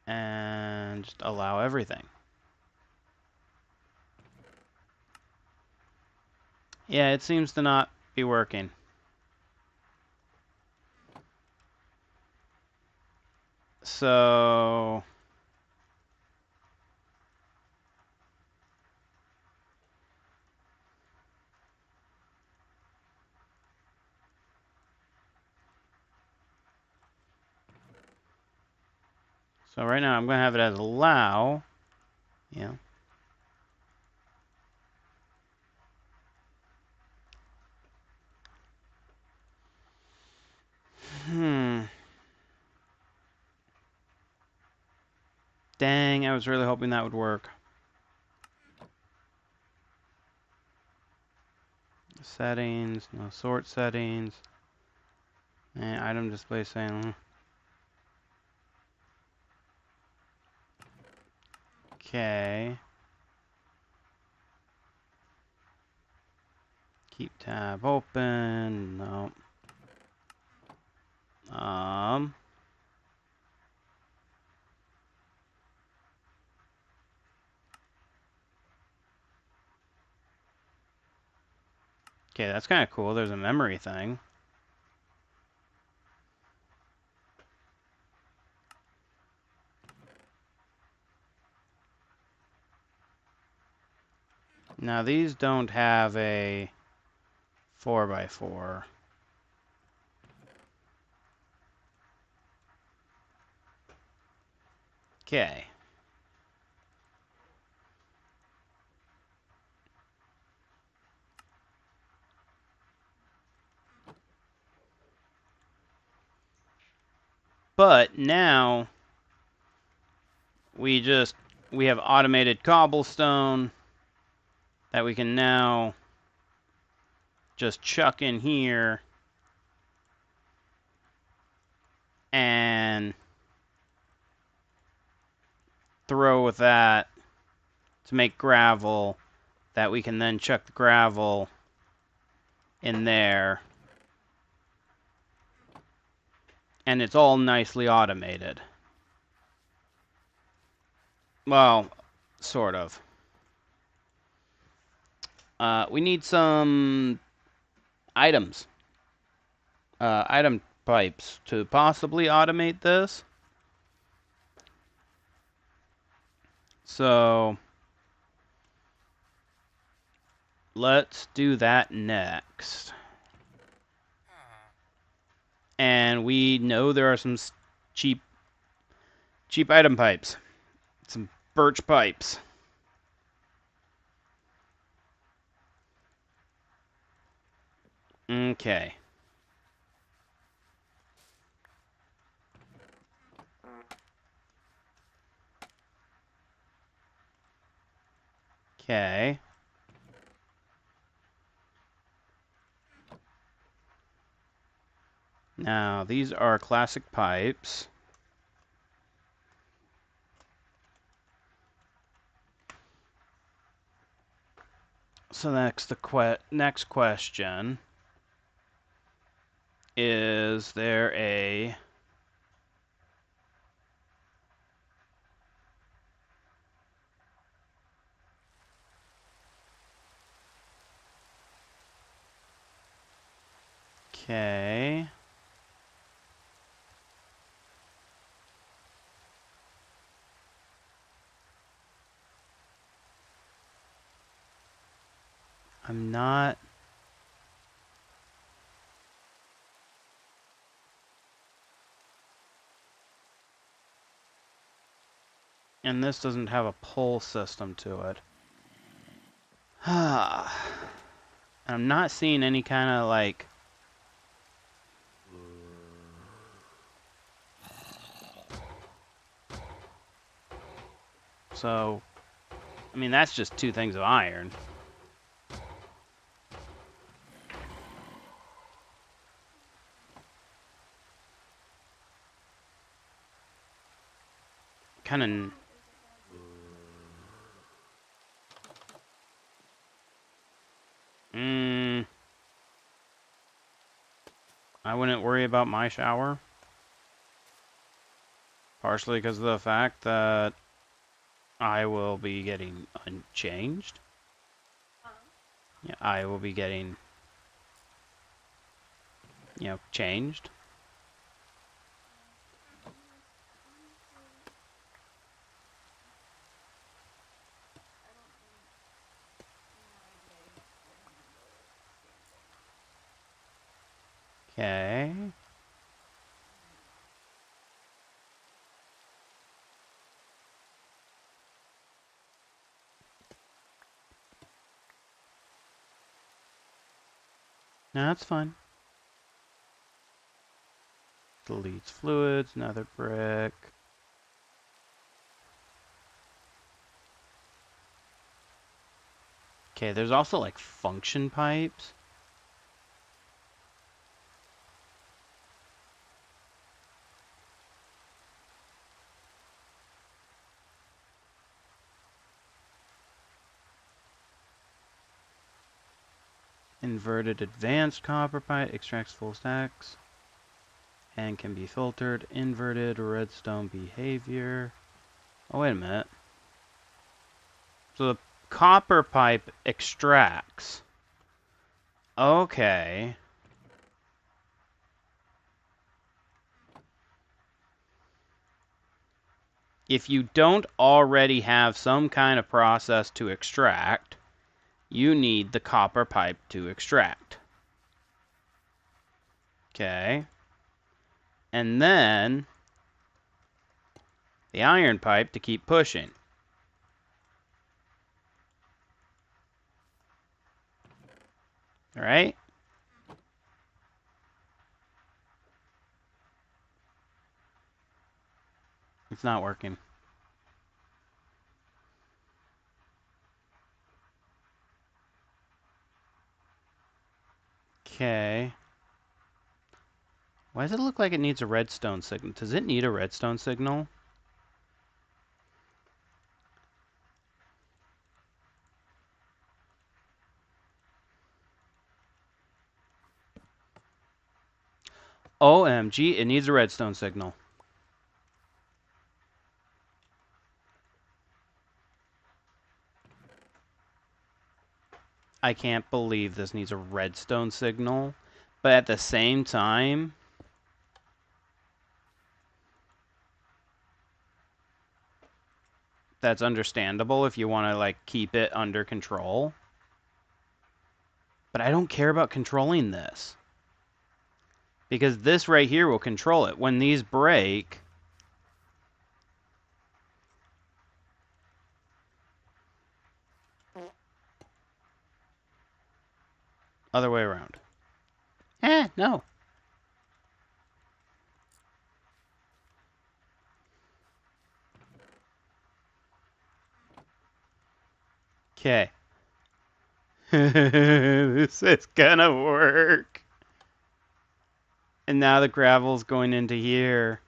And just allow everything. Yeah, it seems to not be working. So... So right now I'm going to have it as allow. Yeah. Dang, I was really hoping that would work. Settings, no sort settings. And item display saying. Okay. Keep tab open. No. Okay, that's kind of cool. There's a memory thing. Now these don't have a 4x4. Okay. But now we have automated cobblestone that we can now just chuck in here and throw with that to make gravel, that we can then chuck the gravel in there, and it's all nicely automated. Well, sort of. We need some items. Item pipes to possibly automate this. So let's do that next. And we know there are some cheap item pipes. Some birch pipes. Okay. Okay. Now, these are classic pipes. So next question, is there a okay. I'm not. And this doesn't have a pull system to it. I'm not seeing any kind of like. So, I mean, that's just 2 things of iron. Kind of. I wouldn't worry about my shower. Partially because of the fact that I will be getting unchanged. Yeah, I will be getting, changed. Okay. No, that's fine. Deletes fluids, nether brick. Okay, there's also like function pipes. Inverted advanced copper pipe extracts full stacks and can be filtered. Inverted redstone behavior. Oh, wait a minute. So the copper pipe extracts. Okay. If you don't already have some kind of process to extract, you need the copper pipe to extract. Okay. And then the iron pipe to keep pushing. All right? It's not working. Okay. Why does it look like it needs a redstone signal? Does it need a redstone signal? OMG, it needs a redstone signal. I can't believe this needs a redstone signal. But at the same time, that's understandable if you want to like keep it under control. But I don't care about controlling this. Because this right here will control it. When these break, other way around. No. Okay. This is gonna work. And now the gravel's going into here.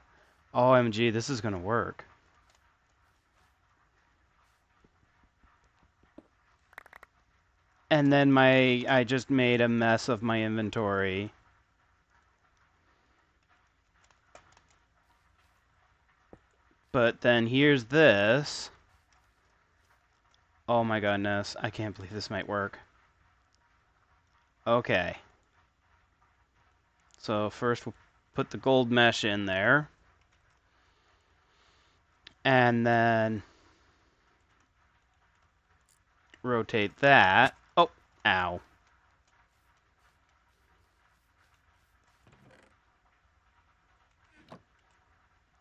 OMG, this is gonna work. And then I just made a mess of my inventory. But then here's this. Oh my goodness, I can't believe this might work. Okay. So first we'll put the gold mesh in there. And then rotate that. Oh, ow.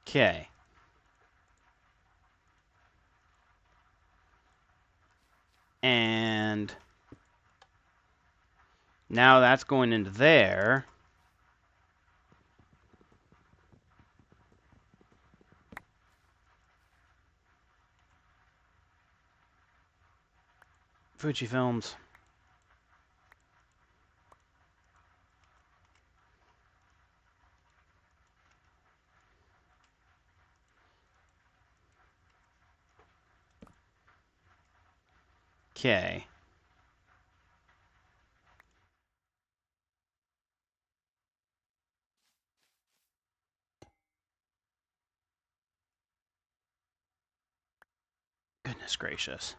Okay. And now that's going into there. Fuji Films. Okay. Goodness gracious.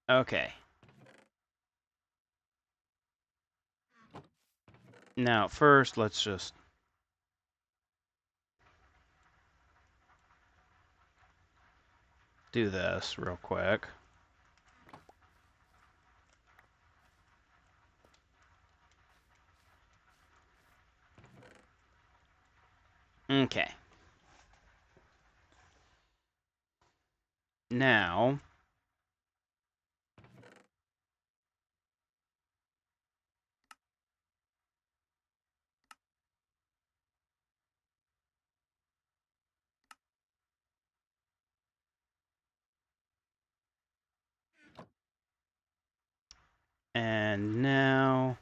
Okay. Now, first, let's just do this real quick. Okay. Now, and now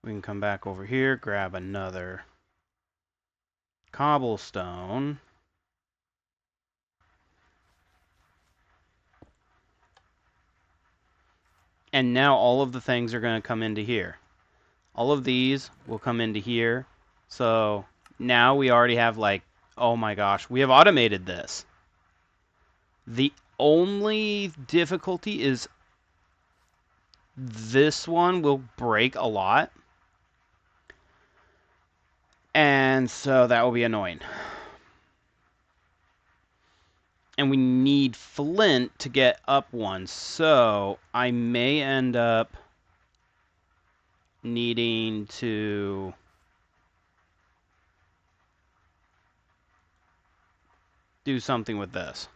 we can come back over here, grab another cobblestone. And now all of the things are going to come into here. All of these will come into here. So now we already have like, oh my gosh, we have automated this. The only difficulty is this one will break a lot. And so that will be annoying. And we need flint to get up one, so I may end up needing to do something with this.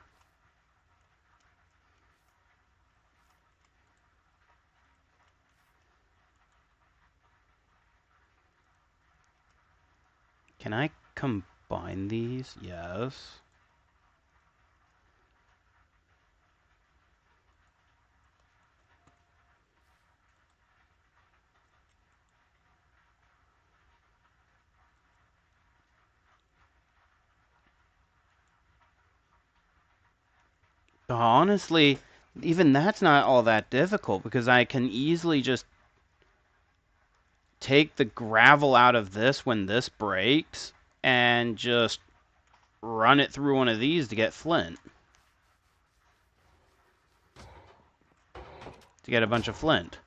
Can I combine these? Yes. Honestly, even that's not all that difficult because I can easily just take the gravel out of this when this breaks and just run it through one of these to get flint. To get a bunch of flint.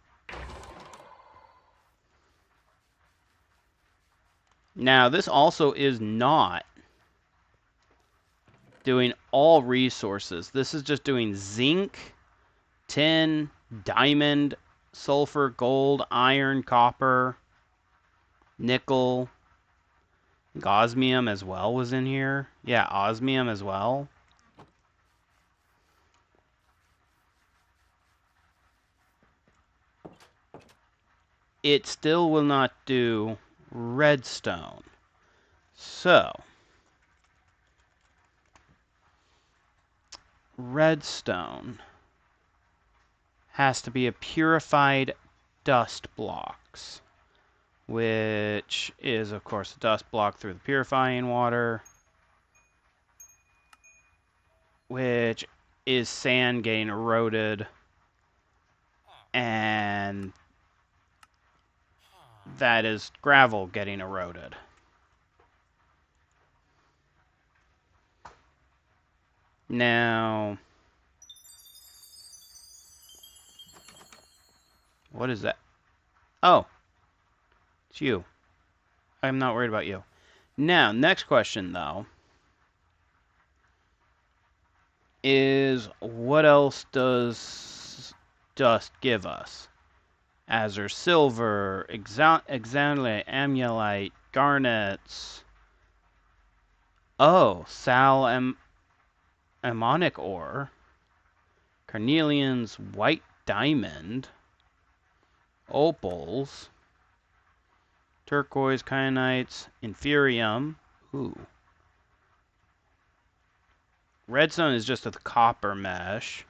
Now, this also is not doing all resources. This is just doing zinc, tin, diamond, sulfur, gold, iron, copper, nickel, osmium as well was in here. Yeah, osmium as well. It still will not do redstone. So, redstone has to be a purified dust blocks, which is, of course, a dust block through the purifying water, which is sand getting eroded, and that is gravel getting eroded. Now, what is that? Oh, it's you. I'm not worried about you. Now, next question, though, is what else does dust give us? Azure silver, exanilite, amulite, garnets. Oh, ammonic ore. Carnelian's white diamond. Opals. Turquoise, kyanites, inferium. Ooh. Redstone is just a copper mesh.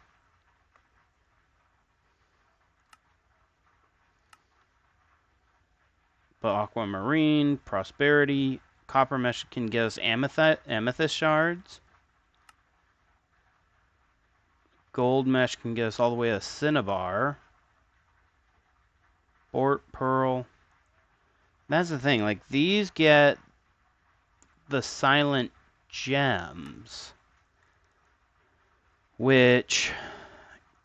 But aquamarine, prosperity, copper mesh can give us amethyst shards. Gold mesh can get us all the way to cinnabar. Bort, pearl. That's the thing, like, these get the silent gems, which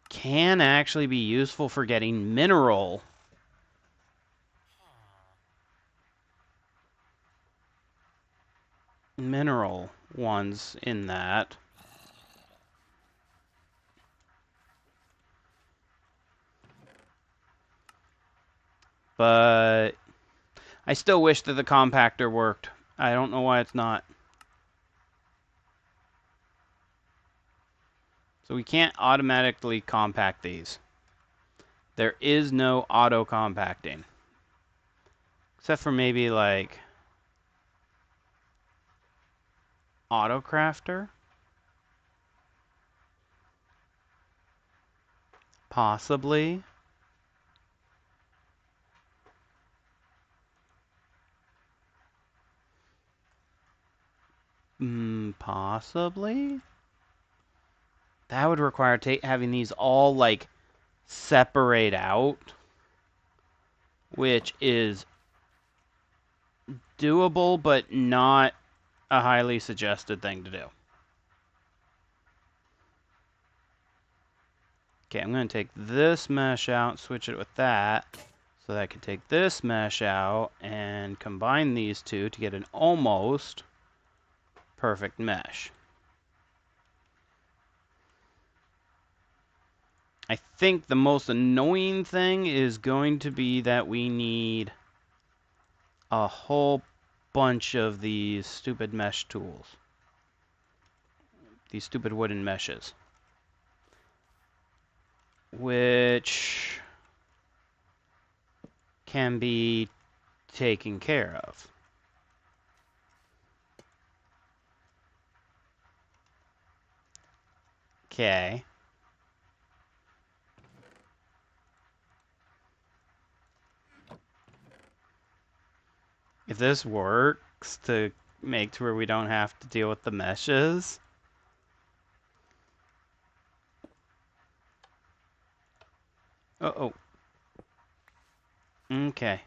can actually be useful for getting mineral ones in that. But I still wish that the compactor worked. I don't know why it's not. So we can't automatically compact these. There is no auto compacting. Except for maybe like Auto Crafter? Possibly. Possibly. That would require having these all like separate out, which is doable but not a highly suggested thing to do. Okay, I'm going to take this mesh out, switch it with that, so that I can take this mesh out and combine these two to get an almost perfect mesh. I think the most annoying thing is going to be that we need a whole bunch of these stupid mesh tools. These stupid wooden meshes. Which can be taken care of. Okay. If this works to make to where we don't have to deal with the meshes. Uh-oh. Okay.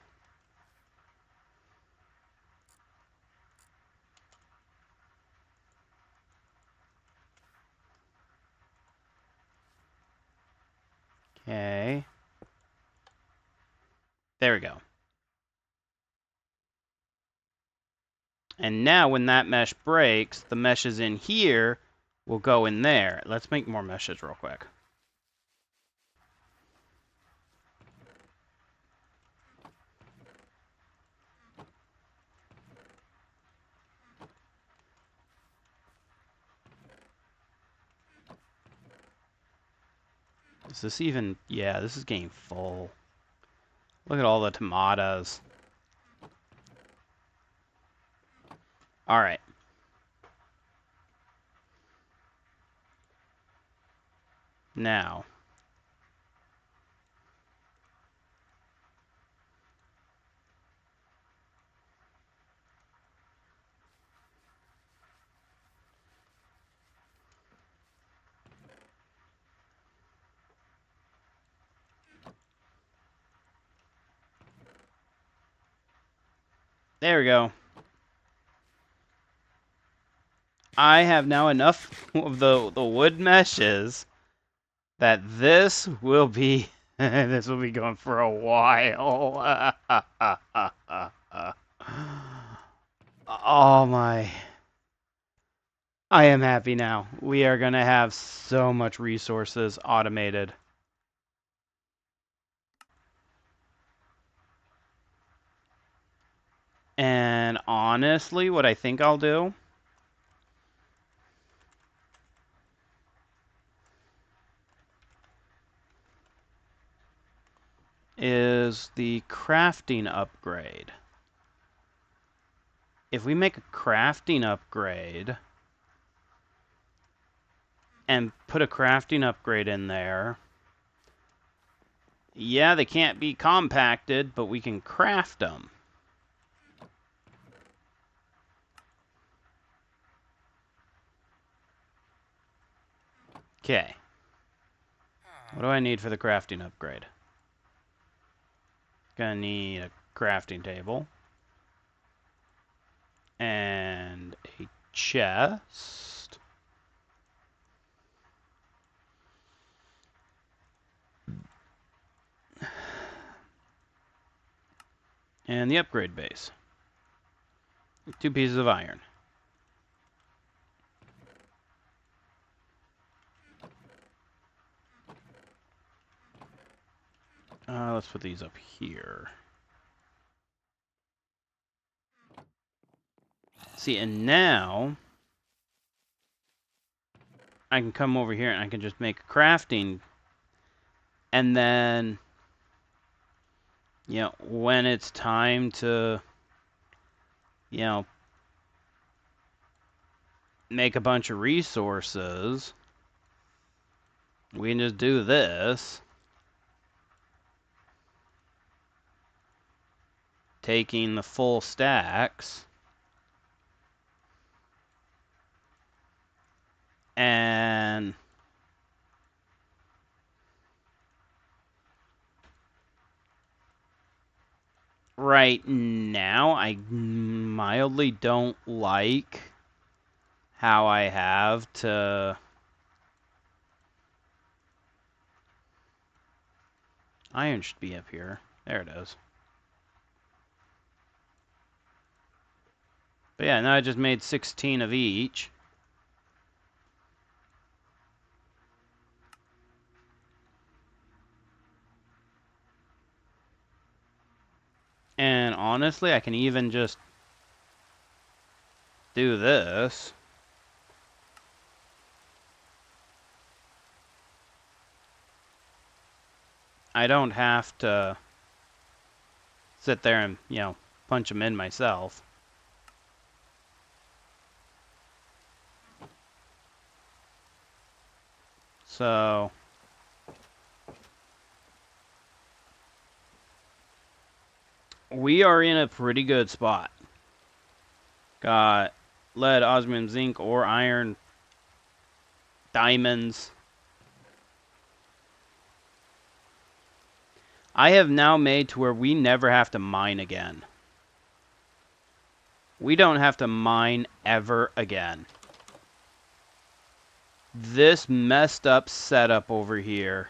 Okay. There we go. And now when that mesh breaks, the meshes in here will go in there. Let's make more meshes real quick. Is this even... Yeah, this is getting full. Look at all the tomatoes. Alright. Now. There we go. I have now enough of the wood meshes that this will be this will be going for a while. Oh my. I am happy now. We are going to have so much resources automated. And honestly, what I think I'll do is the crafting upgrade. If we make a crafting upgrade and put a crafting upgrade in there, yeah, they can't be compacted, but we can craft them. Okay. What do I need for the crafting upgrade? Gonna need a crafting table. And a chest. And the upgrade base. 2 pieces of iron. Let's put these up here. See, and now I can come over here and I can just make a crafting. And then, you know, when it's time to, you know, make a bunch of resources, we can just do this. Taking the full stacks. And right now, I mildly don't like how I have to... Iron should be up here. There it is. But yeah, now I just made 16 of each. honestly, I can even just do this. I don't have to sit there and, punch them in myself. So we are in a pretty good spot. Got lead, osmium, zinc, or iron, diamonds. I have now made to where we never have to mine again. We don't have to mine ever again. This messed up setup over here,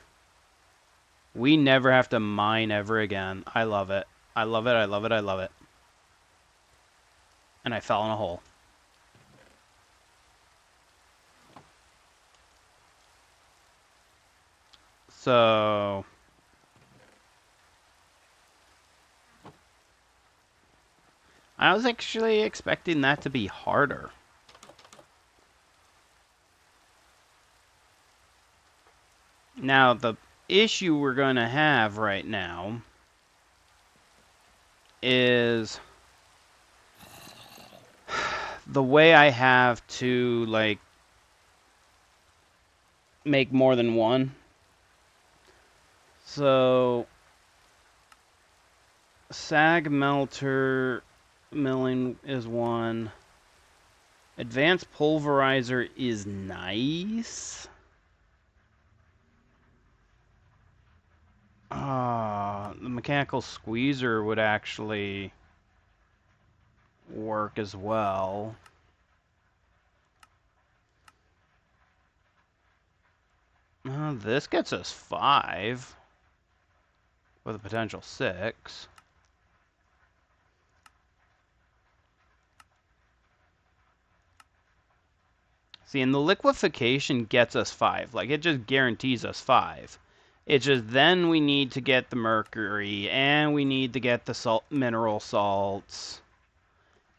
we never have to mine ever again. I love it. I love it, I love it, I love it. And I fell in a hole. So I was actually expecting that to be harder. Now, the issue we're going to have right now is the way I have to, like, make more than one. So, sag melter milling is one. Advanced pulverizer is nice. The mechanical squeezer would actually work as well. This gets us 5 with a potential 6. See, and the liquefaction gets us 5. Like, it just guarantees us 5. It's just then we need to get the mercury, and we need to get the mineral salts.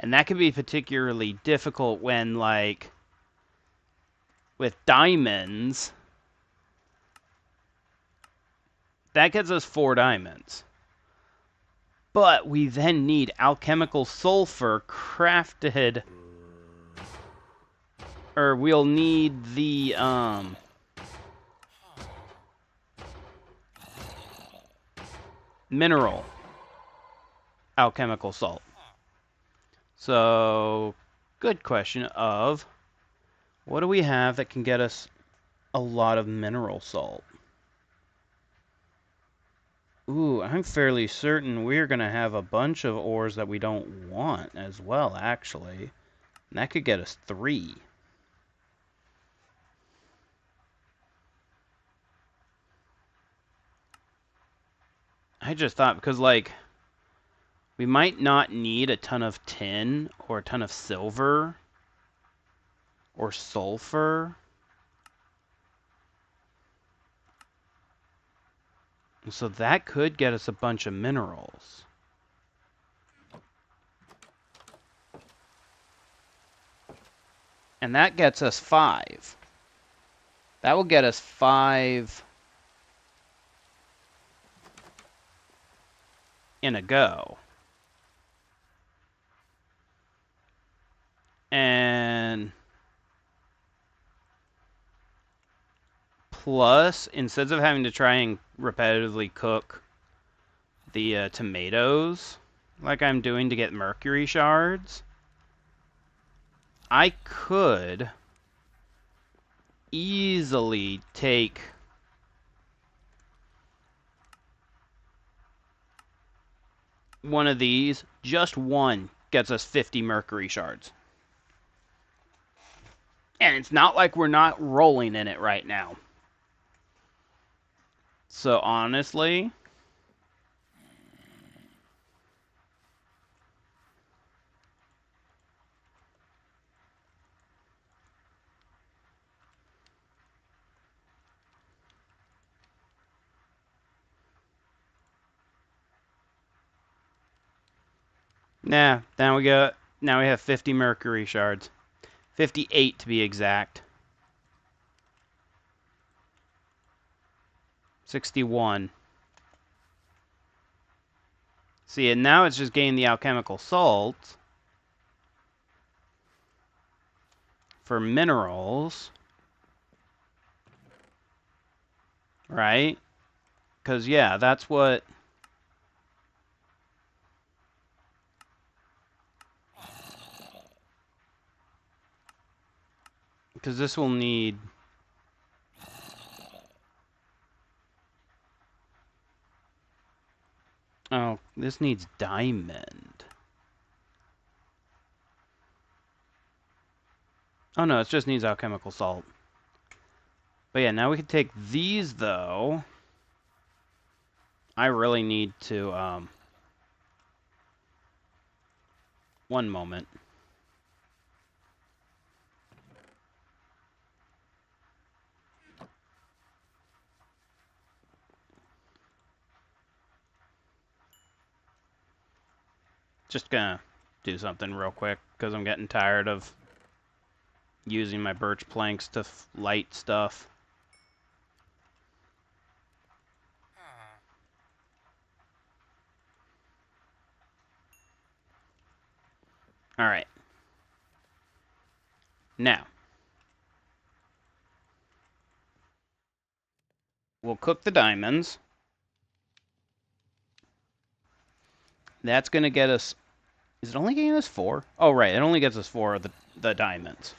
And that can be particularly difficult when, like, with diamonds, that gets us 4 diamonds. But we then need alchemical sulfur crafted, or we'll need the, mineral alchemical salt. So, good question of, what do we have that can get us a lot of mineral salt? Ooh, I'm fairly certain we're going to have a bunch of ores that we don't want as well, actually. And that could get us 3. I just thought, because, like, we might not need a ton of tin or a ton of silver or sulfur. So that could get us a bunch of minerals. And that gets us 5. That will get us 5 in a go. And plus, instead of having to try and repetitively cook the tomatoes, like I'm doing to get mercury shards, I could easily take one of these. Just one gets us 50 mercury shards. And it's not like we're not rolling in it right now. So honestly, Nah, now we have 50 mercury shards. 58 to be exact. 61. See, and now it's just getting the alchemical salt for minerals. Right? Because, yeah, that's what... Because this will need... Oh, this needs diamond. Oh, no, it just needs alchemical salt. But yeah, now we can take these, though. I really need to, one moment. Just gonna do something real quick, because I'm getting tired of using my birch planks to light stuff. Alright. Now. We'll cook the diamonds. That's gonna get us... Is it only getting us 4? Oh, right, it only gets us 4 of the diamonds.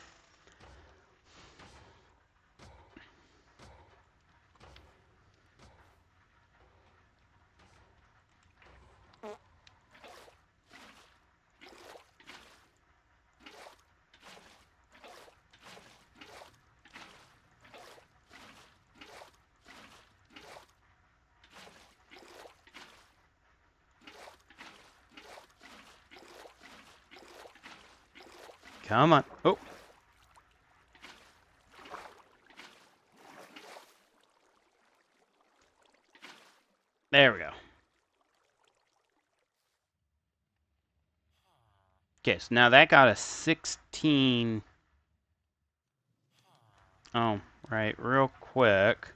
Come on. Oh. There we go. Okay, so now that got us 16. Oh, right, real quick.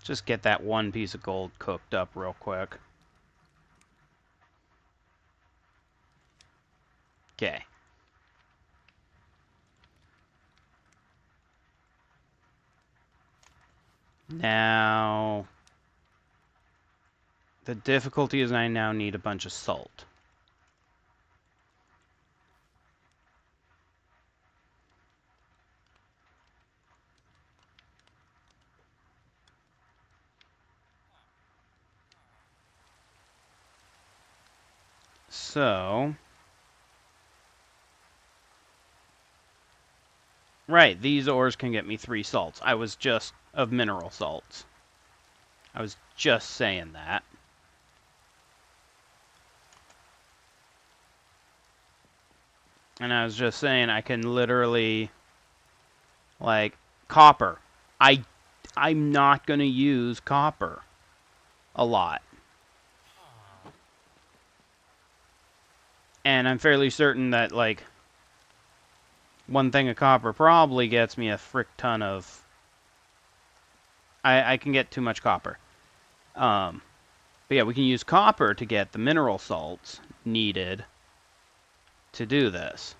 Just get that one piece of gold cooked up real quick. Okay. Now, the difficulty is I now need a bunch of salt. So, right, these ores can get me 3 salts. I was just of mineral salts. I was just saying that. And I was just saying I can literally, like, copper. I'm not going to use copper a lot. And I'm fairly certain that, like, one thing of copper probably gets me a frick ton of... I can get too much copper. But yeah, we can use copper to get the mineral salts needed to do this.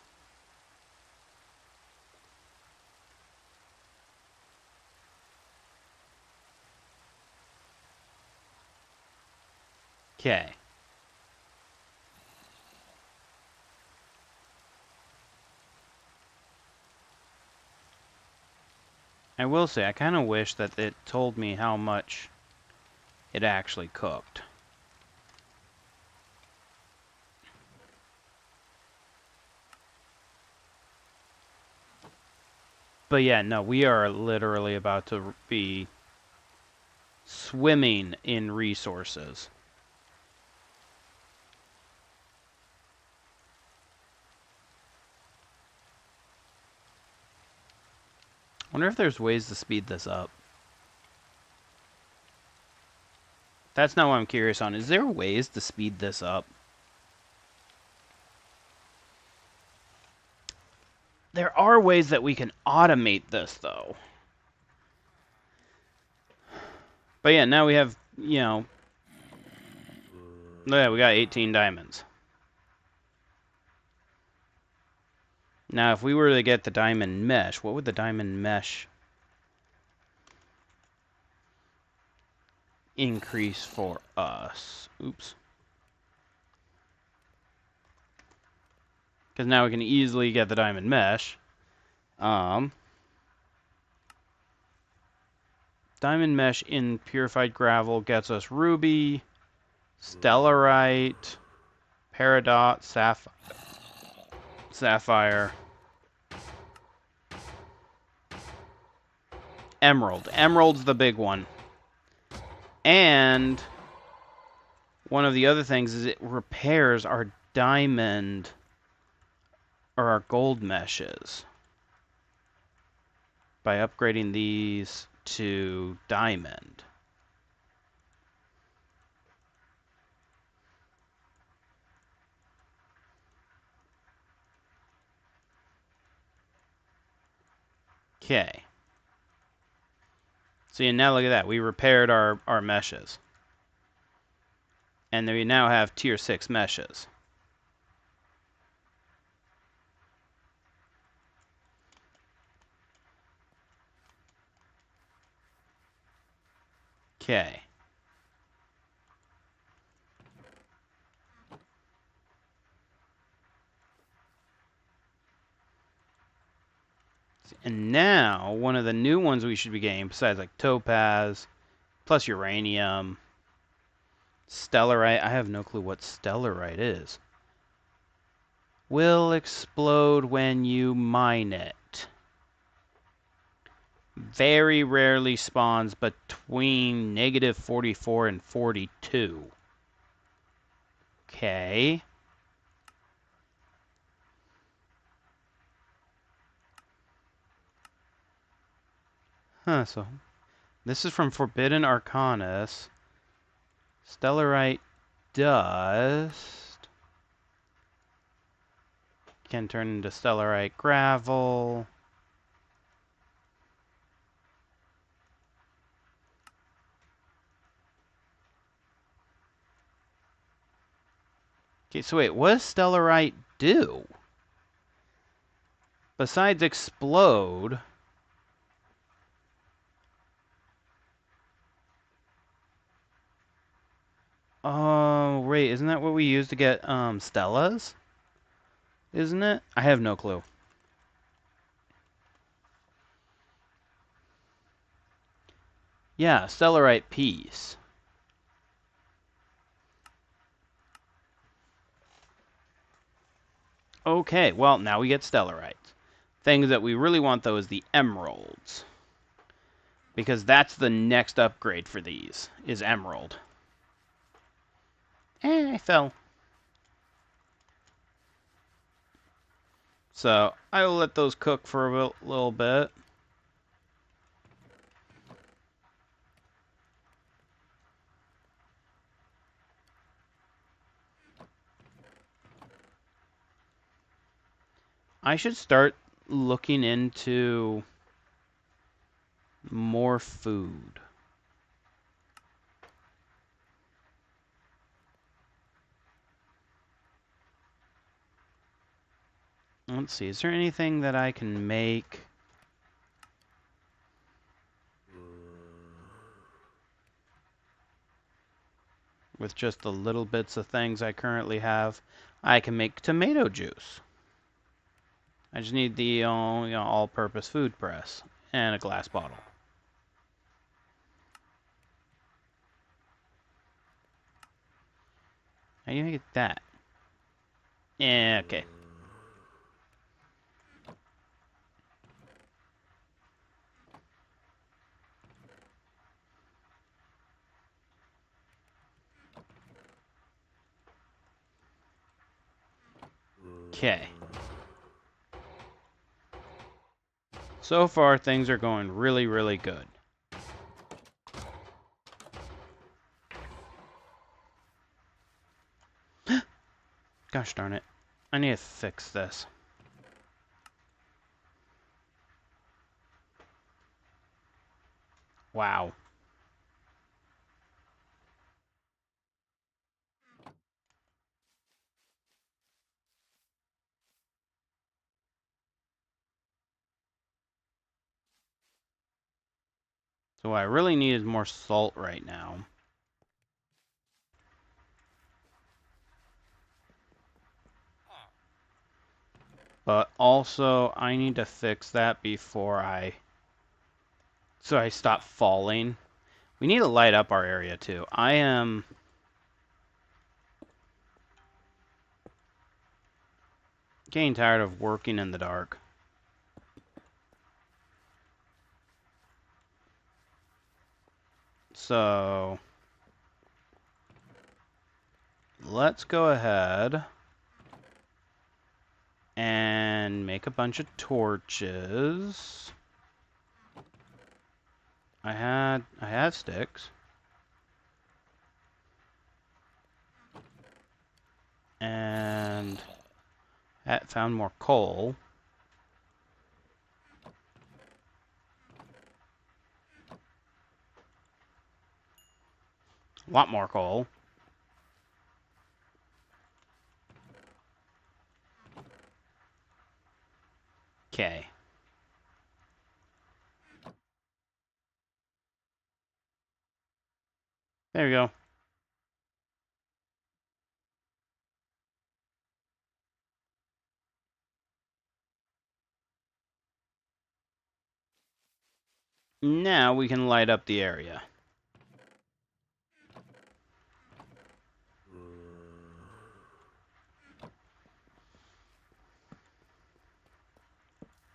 Okay. I will say, I kind of wish that it told me how much it actually cooked. But yeah, no, we are literally about to be swimming in resources. I wonder if there's ways to speed this up. That's not what I'm curious on. Is there ways to speed this up? There are ways that we can automate this, though. But yeah, now we have, you know... Yeah, we got 18 diamonds. Now, if we were to get the diamond mesh, what would the diamond mesh increase for us? Oops. Because now we can easily get the diamond mesh. Diamond mesh in purified gravel gets us ruby, stellarite, peridot, sapphire, emerald. Emerald's the big one. And one of the other things is it repairs our diamond or our gold meshes by upgrading these to diamond. Okay. See, and now look at that. We repaired our meshes. And we now have tier 6 meshes. Okay. And now, one of the new ones we should be getting, besides like topaz, plus uranium, stellarite. I have no clue what stellarite is. Will explode when you mine it. Very rarely spawns between negative 44 and 42. Okay. Huh, so this is from Forbidden Arcanus. Stellarite dust can turn into stellarite gravel. Okay, so wait, what does stellarite do? Besides explode... Oh, wait, isn't that what we use to get, stellas? Isn't it? I have no clue. Yeah, stellarite piece. Okay, well, now we get stellarites. Thing that we really want, though, is the emeralds. Because that's the next upgrade for these, is emerald. I fell. So, I will let those cook for a little bit. I should start looking into more food. Let's see, is there anything that I can make? With just the little bits of things I currently have, I can make tomato juice. I just need the all-purpose food press and a glass bottle. How do you get that? Yeah, okay. Okay. So far, things are going really, really good. Gosh darn it. I need to fix this. Wow. So what I really need is more salt right now. But also, I need to fix that before so I stop falling. We need to light up our area too. I am getting tired of working in the dark. So, let's go ahead and make a bunch of torches. I have sticks. And found more coal. A lot more coal. Okay. There we go. Now we can light up the area.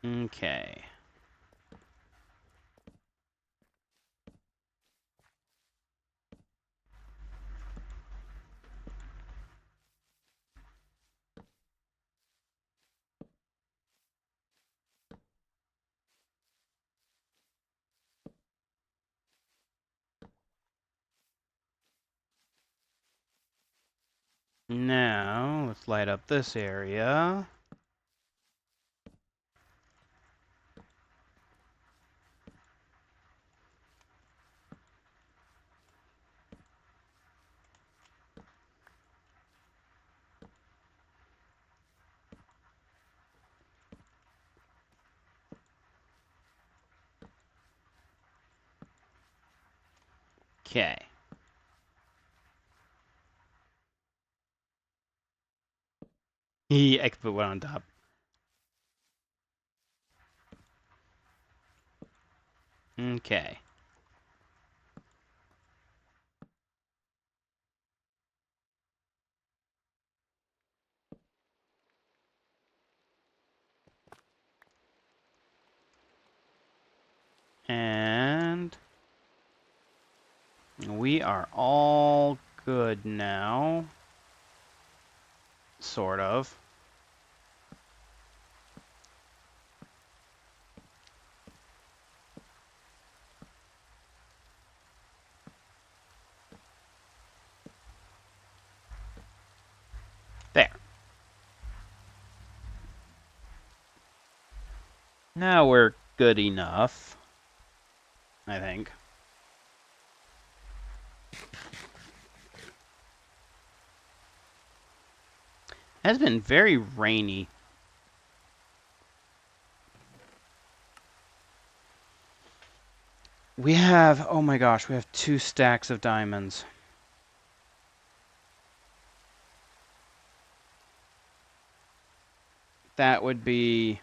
Okay. Now, let's light up this area. Okay. I could put one on top. Okay. And we are all good now. Sort of. There. Now we're good enough, I think. It has been very rainy. We have, oh my gosh, we have 2 stacks of diamonds. That would be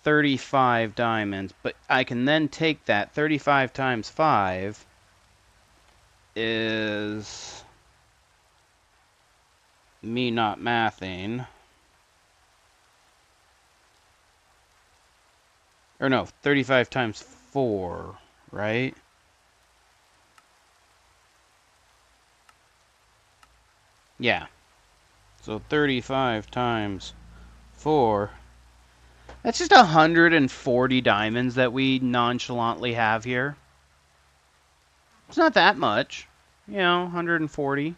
35 diamonds, but I can then take that 35 times 5 is me not mathing. Or no, 35 times 4, right? Yeah. So 35 times 4. That's just 140 diamonds that we nonchalantly have here. It's not that much. You know, 140.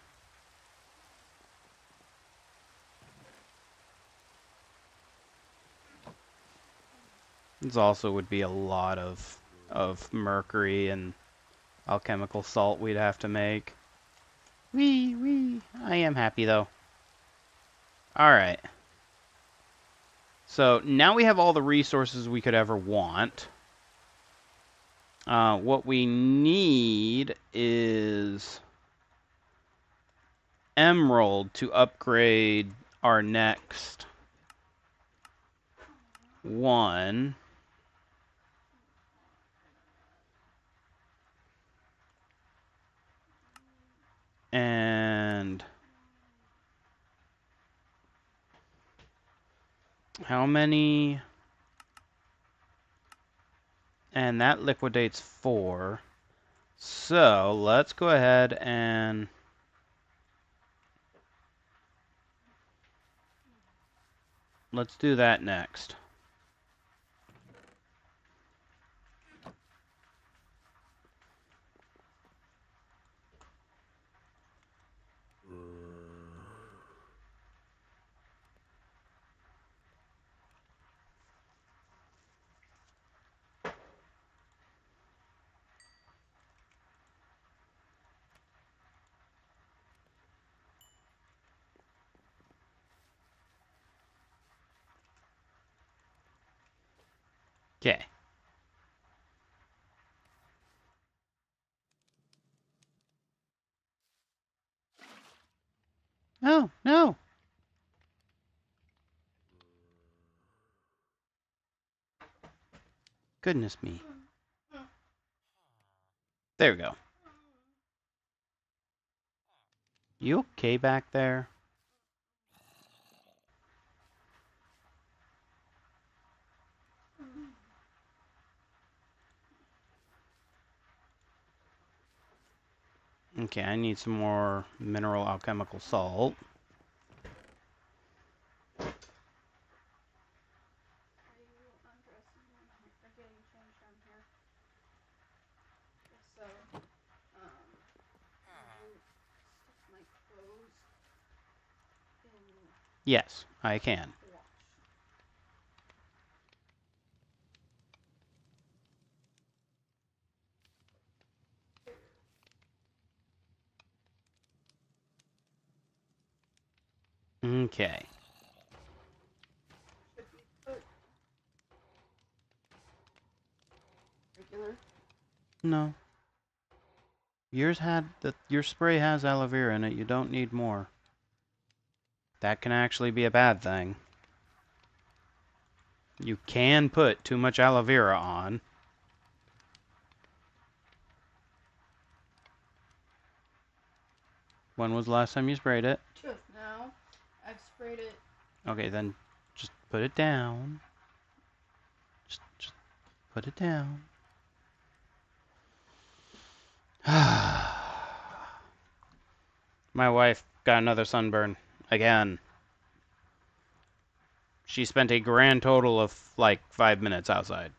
This also would be a lot of mercury and alchemical salt we'd have to make. Wee. I am happy though. Alright. So now we have all the resources we could ever want. What we need is emerald to upgrade our next one. And how many? And that liquidates 4. So let's go ahead and let's do that next. Okay. Oh, no. Goodness me. There we go. You okay back there? Okay, I need some more mineral alchemical salt. Are you undressing or getting changed down here? If so, will you stick my clothes in Yes, I can. the wash? Okay. Should we put regular? No. Your spray has aloe vera in it. You don't need more. That can actually be a bad thing. You can put too much aloe vera on. When was the last time you sprayed it? Just now. I've sprayed it. Okay, then just put it down. Just put it down. My wife got another sunburn. Again. She spent a grand total of like 5 minutes outside.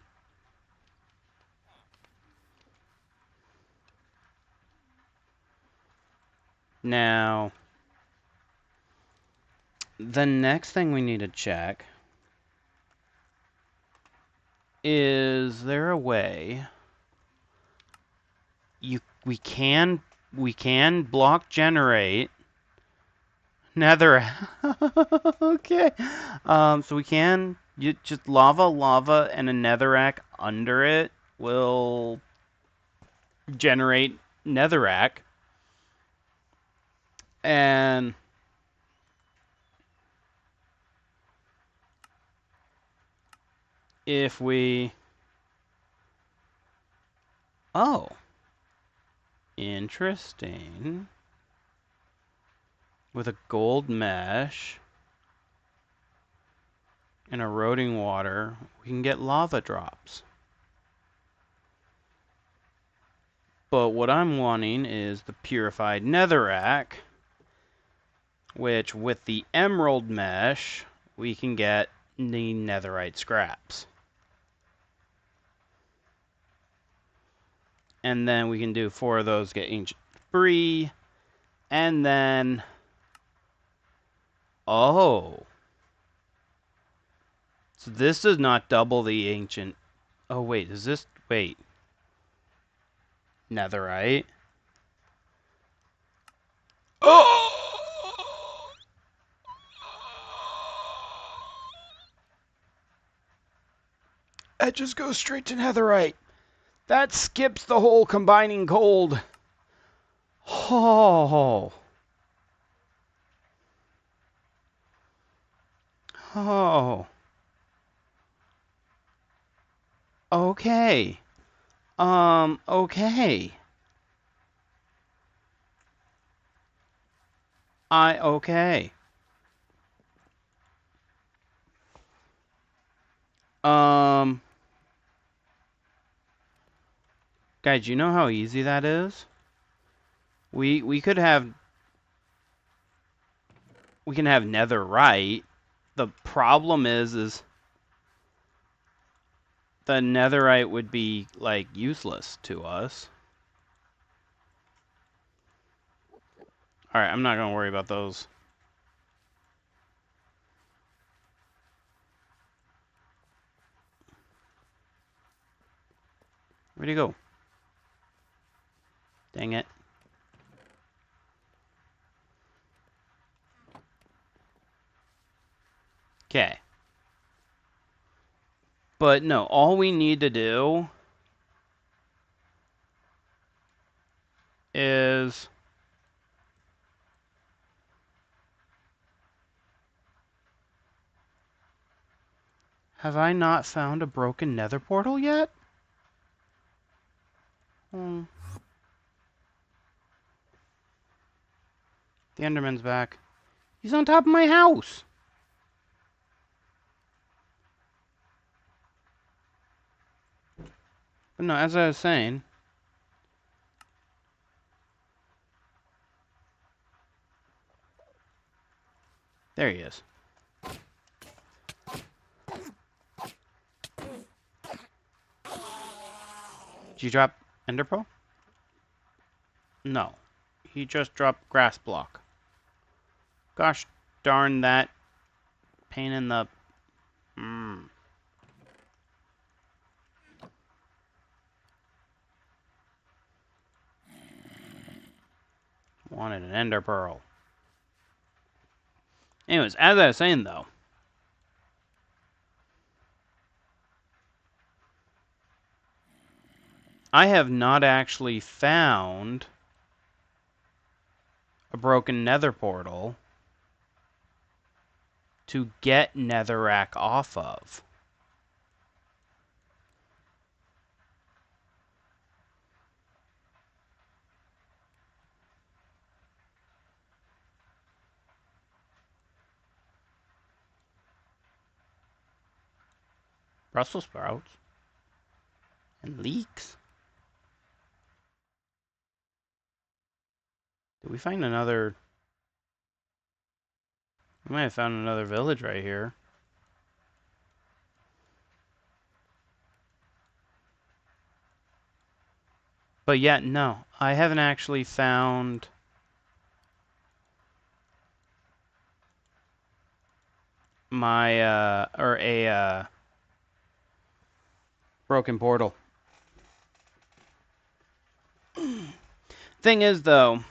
Now, the next thing we need to check is there a way we can block generate nether. Okay. So we can just lava and a netherrack under it will generate netherrack. And if we oh, interesting. With a gold mesh and eroding water, we can get lava drops. But what I'm wanting is the purified netherrack, which with the emerald mesh, we can get the netherite scraps. And then we can do 4 of those, get ancient free, and then... Oh. So this does not double the ancient... Oh, wait, is this... Wait. Netherite. Oh! That just goes straight to netherite. That skips the whole combining cold. Oh. Oh. Okay. Okay. Okay. Um, Guys, you know how easy that is? We could have... We can have netherite. The problem is the netherite would be, like, useless to us. Alright, I'm not gonna worry about those. Where'd he go? Dang it. Okay. But no, all we need to do is... Have I not found a broken nether portal yet? Hmm. The Enderman's back. He's on top of my house! But no, as I was saying... There he is. Did you drop Ender Pearl? No. He just dropped Grass Block. Gosh darn that pain in the... Wanted an Ender Pearl. Anyways, as I was saying though, I have not actually found a broken nether portal to get netherrack off of. Brussels sprouts and leeks. Did we find another? We might have found another village right here. But yet, no, I haven't actually found my broken portal. Thing is though,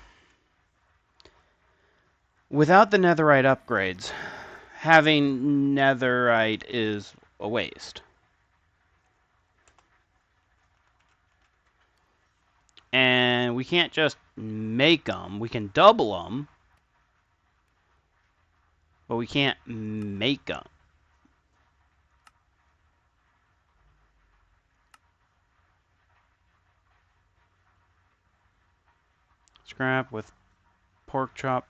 without the netherite upgrades, having netherite is a waste. And we can't just make them. We can double them, but we can't make them. Scrap with pork chop,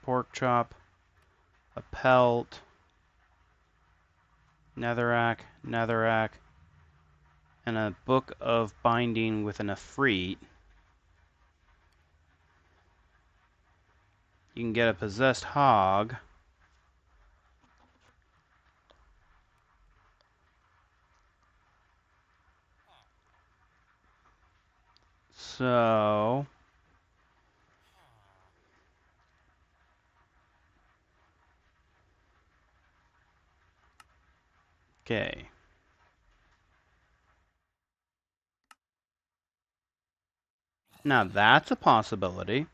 a pelt, netherrack, and a book of binding with an efreet. You can get a possessed hog. So... Okay. Now that's a possibility.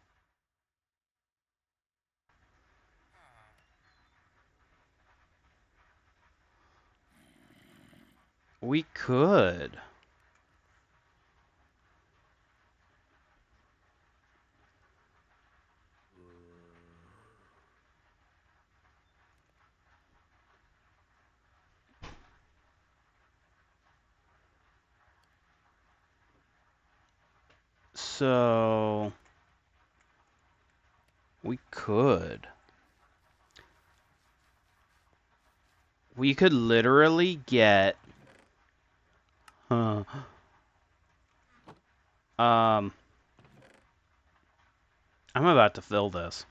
We could. So we could. We could literally get uh, I'm about to fill this.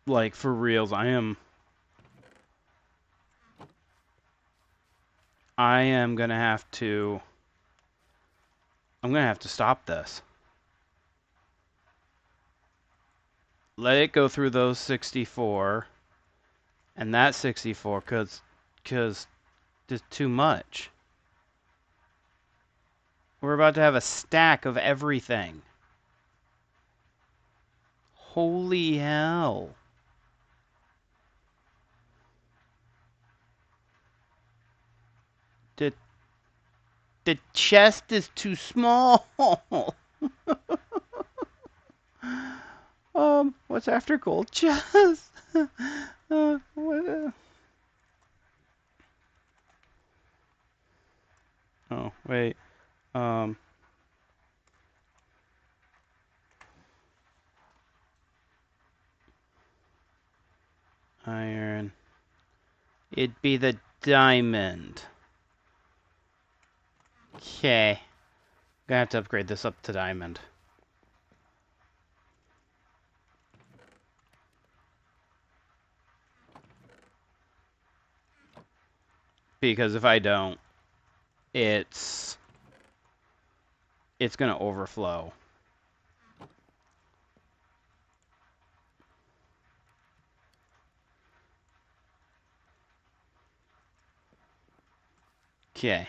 Like for reals, I am gonna have to I'm gonna have to stop this. Let it go through those 64 and that 64 cuz there's too much. We're about to have a stack of everything. Holy hell. The the chest is too small. What's after gold chest? What? Oh, wait. Um, Iron. It'd be the diamond. Okay. Gonna have to upgrade this up to diamond. Because if I don't, it's gonna overflow. Okay.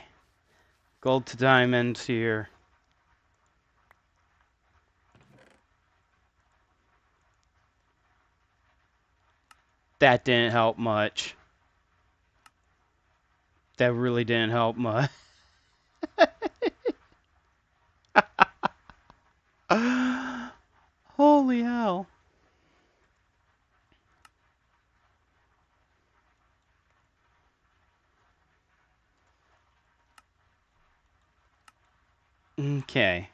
Gold to diamond here. That didn't help much. That really didn't help much. Holy hell. Okay.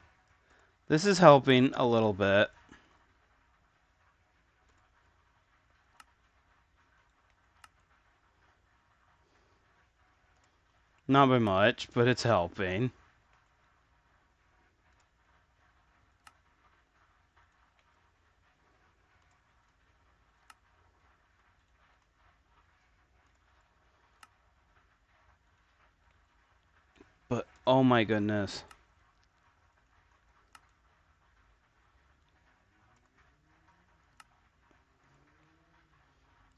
This is helping a little bit. Not by much, but it's helping. But oh my goodness.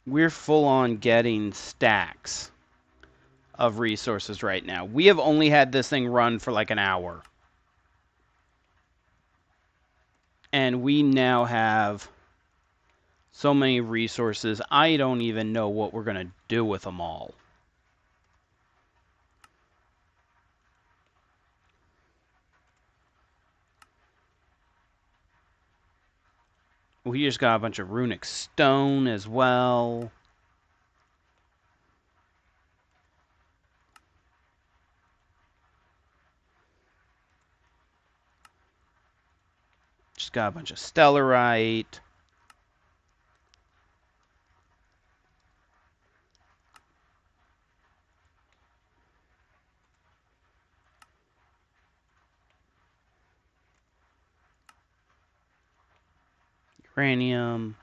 We're full on getting stacks of resources right now. We have only had this thing run for like an hour. And we now have so many resources, I don't even know what we're going to do with them all. We just got a bunch of runic stone as well. Just got a bunch of stellarite. Uranium.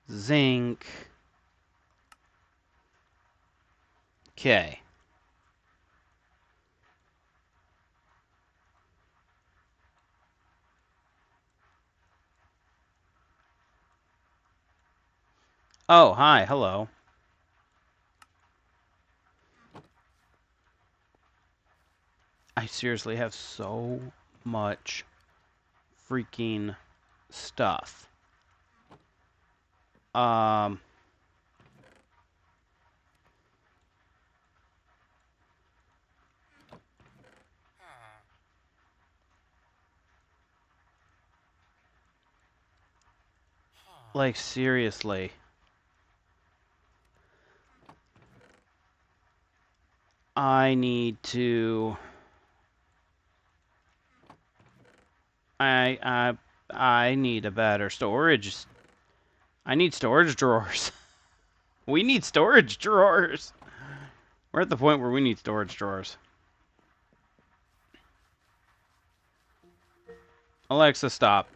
Zinc. Okay. Oh, hi, hello. I seriously have so much freaking stuff. Um, like seriously. I need to. I I I need a better storage. I need storage drawers. We need storage drawers. We're at the point where we need storage drawers. Alexa, stop.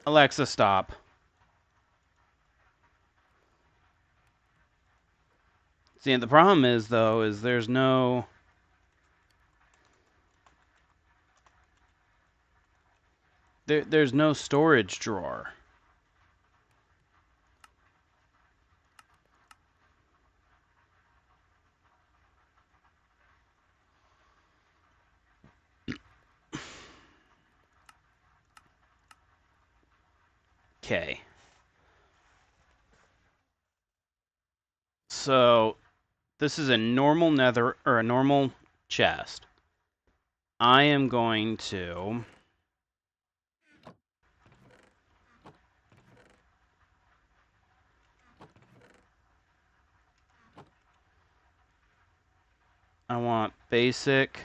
Alexa, stop. See, the problem is though, is there's no there's no storage drawer. Okay. So this is a normal nether or a normal chest. I am going to I want basic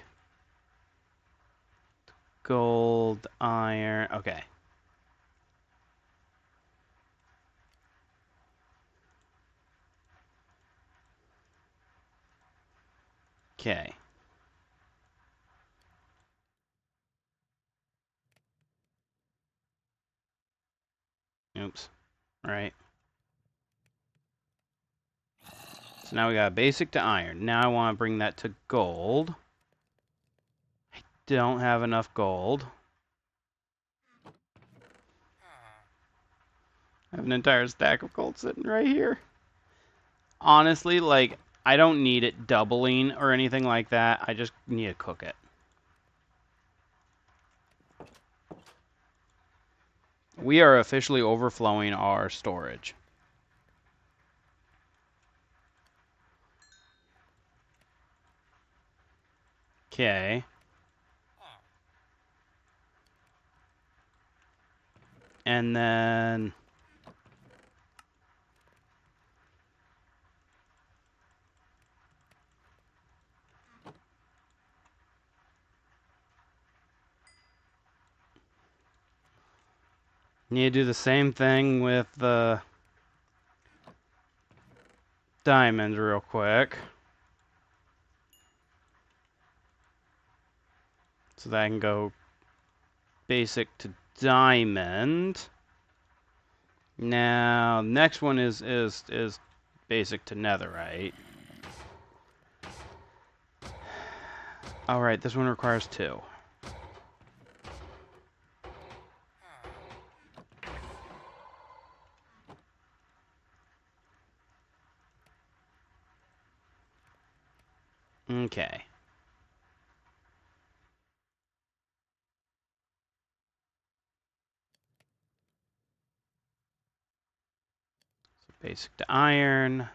gold, iron. Okay. Okay. Oops. All right. So now we got basic to iron. Now I want to bring that to gold. I don't have enough gold. I have an entire stack of gold sitting right here. Honestly, like, I don't need it doubling or anything like that. I just need to cook it. We are officially overflowing our storage. Okay. And then need to do the same thing with the diamonds real quick. So that I can go basic to diamond. Now, next one is basic to netherite. All right, this one requires 2. Okay. So basic to iron.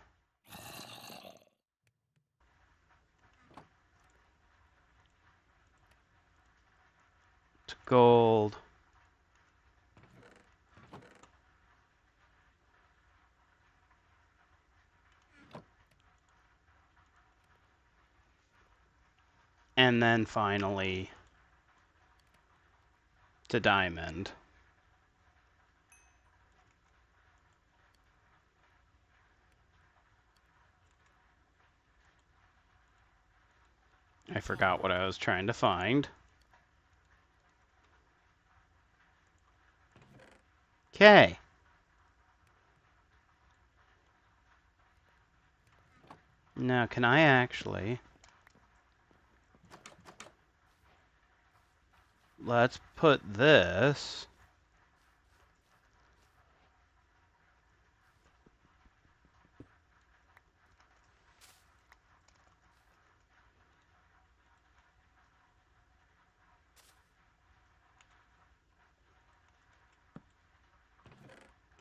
To gold. And then finally to diamond. I forgot what I was trying to find. Okay. Now, can I actually... let's put this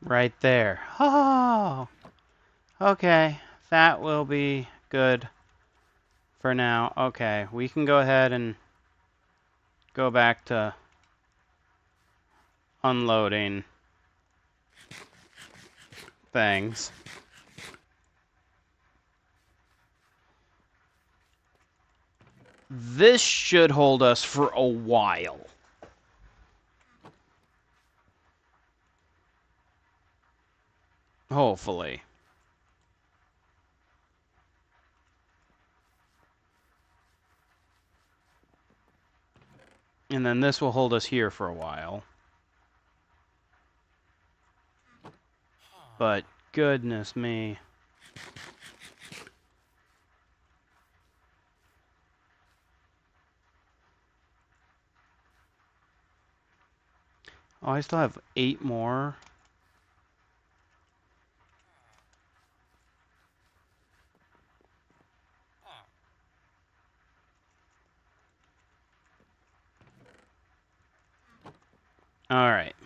right there. Oh, okay. That will be good for now. Okay, we can go ahead and go back to unloading things. This should hold us for a while. Hopefully. And then this will hold us here for a while. But goodness me. Oh, I still have 8 more. Alright.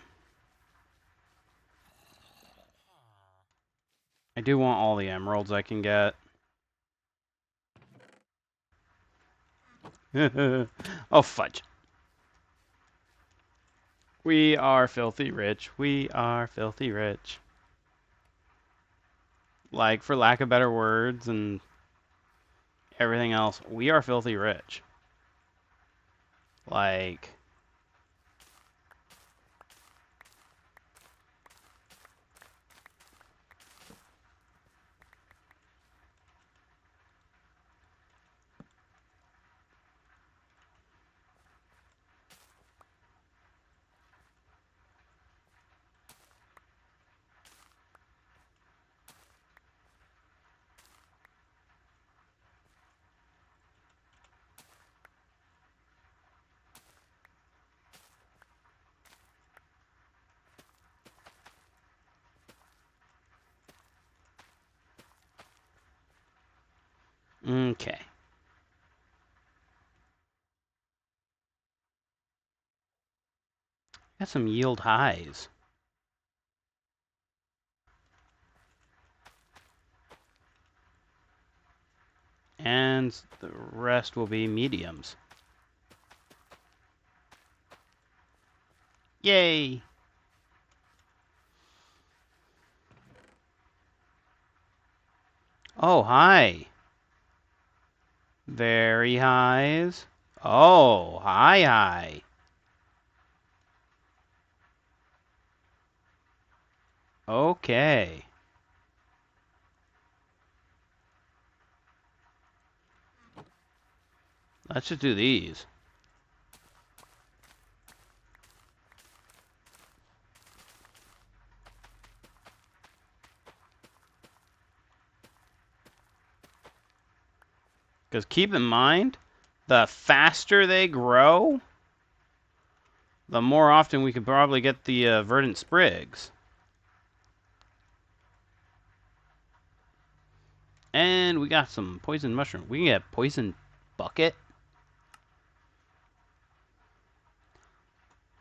I do want all the emeralds I can get. Oh, fudge. We are filthy rich. We are filthy rich. Like, for lack of better words and everything else, we are filthy rich. Like... Okay. Got some yield highs. And the rest will be mediums. Yay! Oh, hi. Very highs. Oh, hi. Okay. Let's just do these. Because keep in mind, the faster they grow, the more often we could probably get the verdant sprigs. And we got some poison mushroom. We can get poison bucket.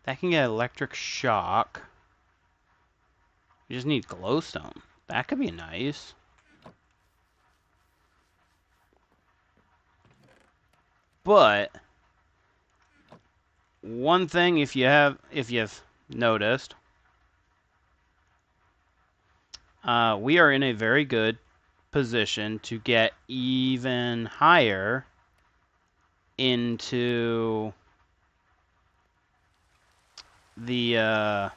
That can get electric shock. You just need glowstone. That could be nice. But one thing, if you've noticed, we are in a very good position to get even higher into the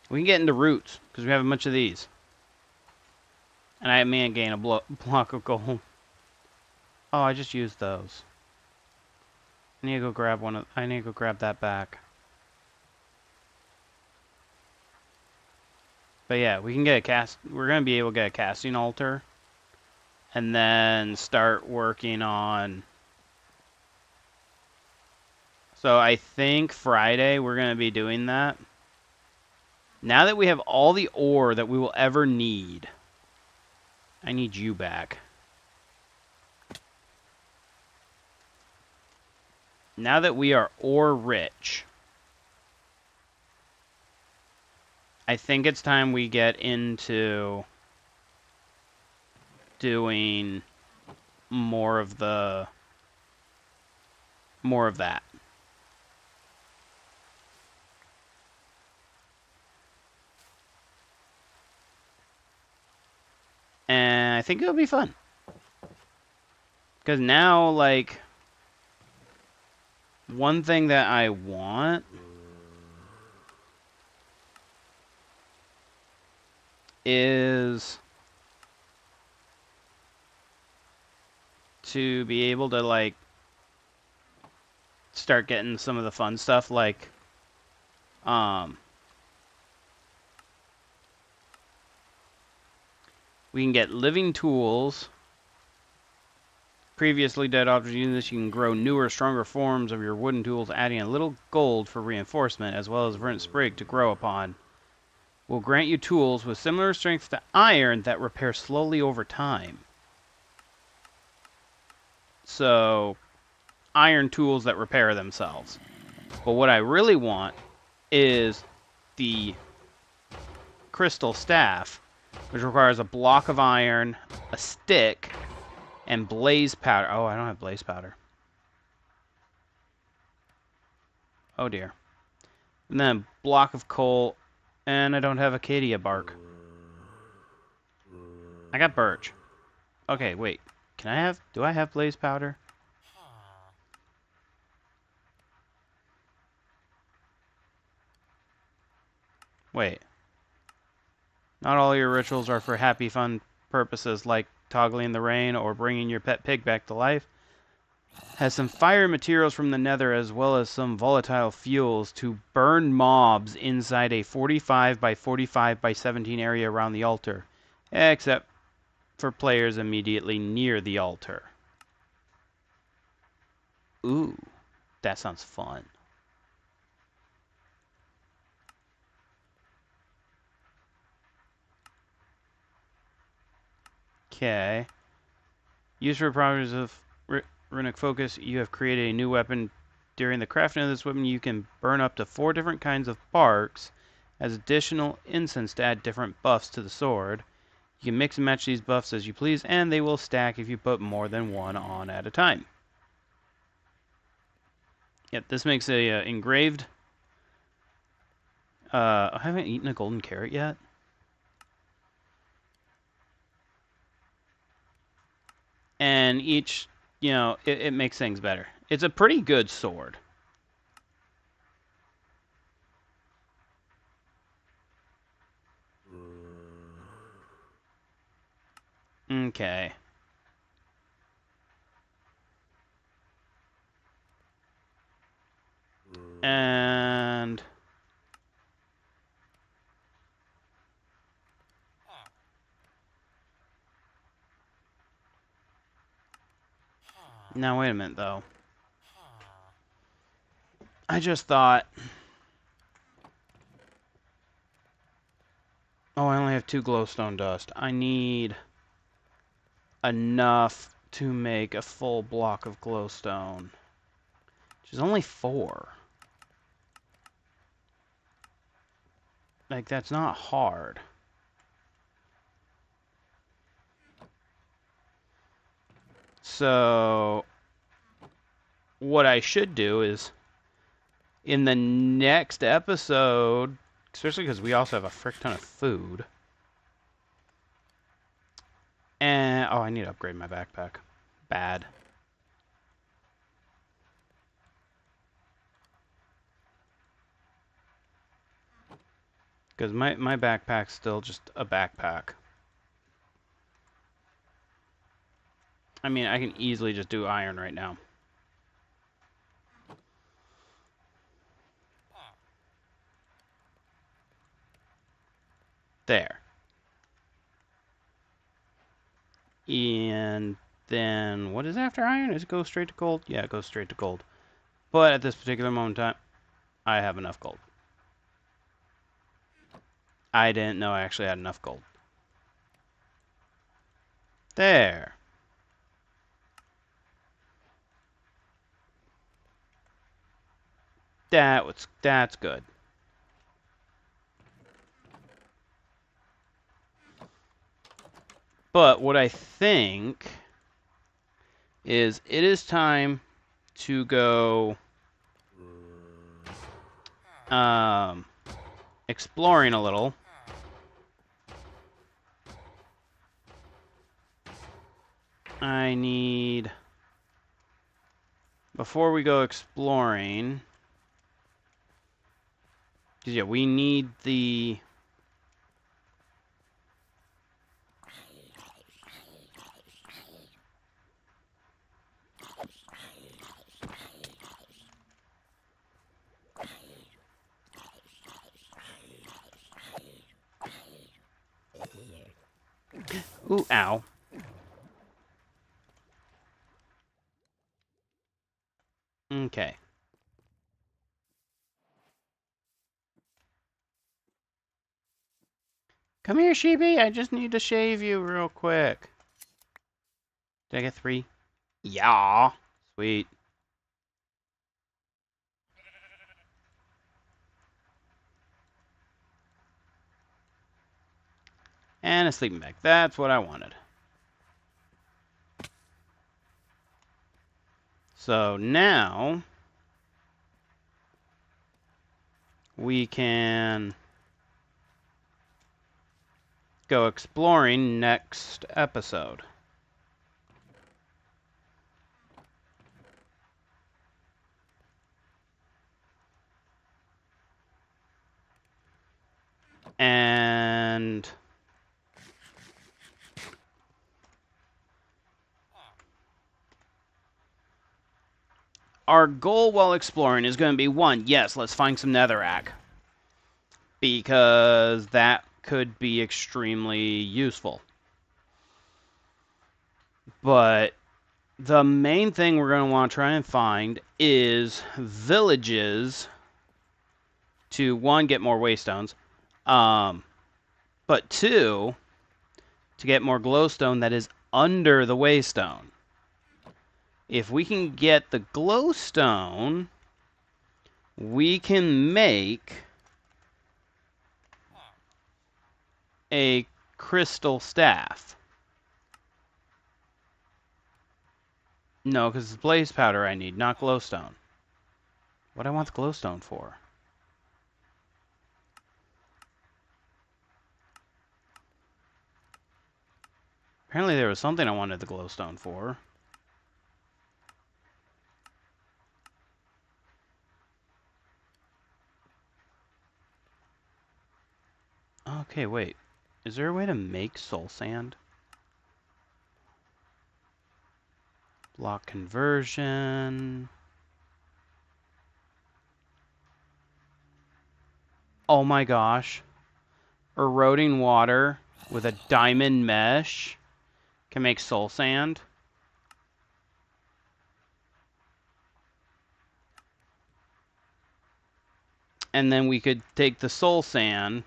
we can get into roots because we have a bunch of these, and I may gain a block of gold. Oh, I just used those. I need to go grab one of. I need to go grab that back. But yeah, we can get a cast. We're gonna be able to get a casting altar, and then start working on. So I think Friday we're gonna be doing that. Now that we have all the ore that we will ever need, I need you back. Now that we are ore rich, I think it's time we get into doing more of that. And I think it'll be fun. Because now, like, one thing that I want is to be able to, like, start getting some of the fun stuff, like, we can get living tools. Previously dead objects. Using this, you can grow newer, stronger forms of your wooden tools, adding a little gold for reinforcement, as well as verdant sprig to grow upon. Will grant you tools with similar strength to iron that repair slowly over time. So, iron tools that repair themselves. But what I really want is the crystal staff, which requires a block of iron, a stick, and blaze powder. Oh, I don't have blaze powder. Oh dear. And then a block of coal, and I don't have acacia bark. I got birch. Okay, wait. Do I have blaze powder? Wait. Not all your rituals are for happy, fun purposes like toggling the rain or bringing your pet pig back to life. Has some fire materials from the nether as well as some volatile fuels to burn mobs inside a 45 by 45 by 17 area around the altar, except for players immediately near the altar. Ooh, that sounds fun. Okay. Use for properties of runic focus. You have created a new weapon. During the crafting of this weapon, you can burn up to 4 different kinds of barks as additional incense to add different buffs to the sword. You can mix and match these buffs as you please, and they will stack if you put more than one on at a time. Yep, this makes a engraved. I haven't eaten a golden carrot yet. And each, it makes things better. It's a pretty good sword. Okay. And now wait a minute though. I just thought, oh, I only have 2 glowstone dust. I need enough to make a full block of glowstone, which is only 4. Like, that's not hard. So, what I should do is, in the next episode, especially because we also have a frick ton of food. And, oh, I need to upgrade my backpack. Bad. Because my backpack's still just a backpack. I mean, I can easily just do iron right now. There. And then, what is after iron? Does it go straight to gold? Yeah, it goes straight to gold. But at this particular moment in time, I have enough gold. I didn't know I actually had enough gold. There. That's good. But what I think is it is time to go exploring a little. I need, before we go exploring, because yeah, we need the ooh, ow. Okay. Come here, Sheepy. I just need to shave you real quick. Did I get 3? Yeah. Sweet. And a sleeping bag. That's what I wanted. So now we can go exploring next episode. And our goal while exploring is going to be 1, yes, let's find some netherrack. Because that could be extremely useful. But the main thing we're going to want to try and find is villages to, 1, get more waystones, but 2, to get more glowstone that is under the waystone. If we can get the glowstone, we can make a crystal staff. No, because it's blaze powder I need, not glowstone. What do I want the glowstone for? Apparently there was something I wanted the glowstone for. Okay, wait. Is there a way to make soul sand? Block conversion. Oh my gosh. Eroding water with a diamond mesh can make soul sand. And then we could take the soul sand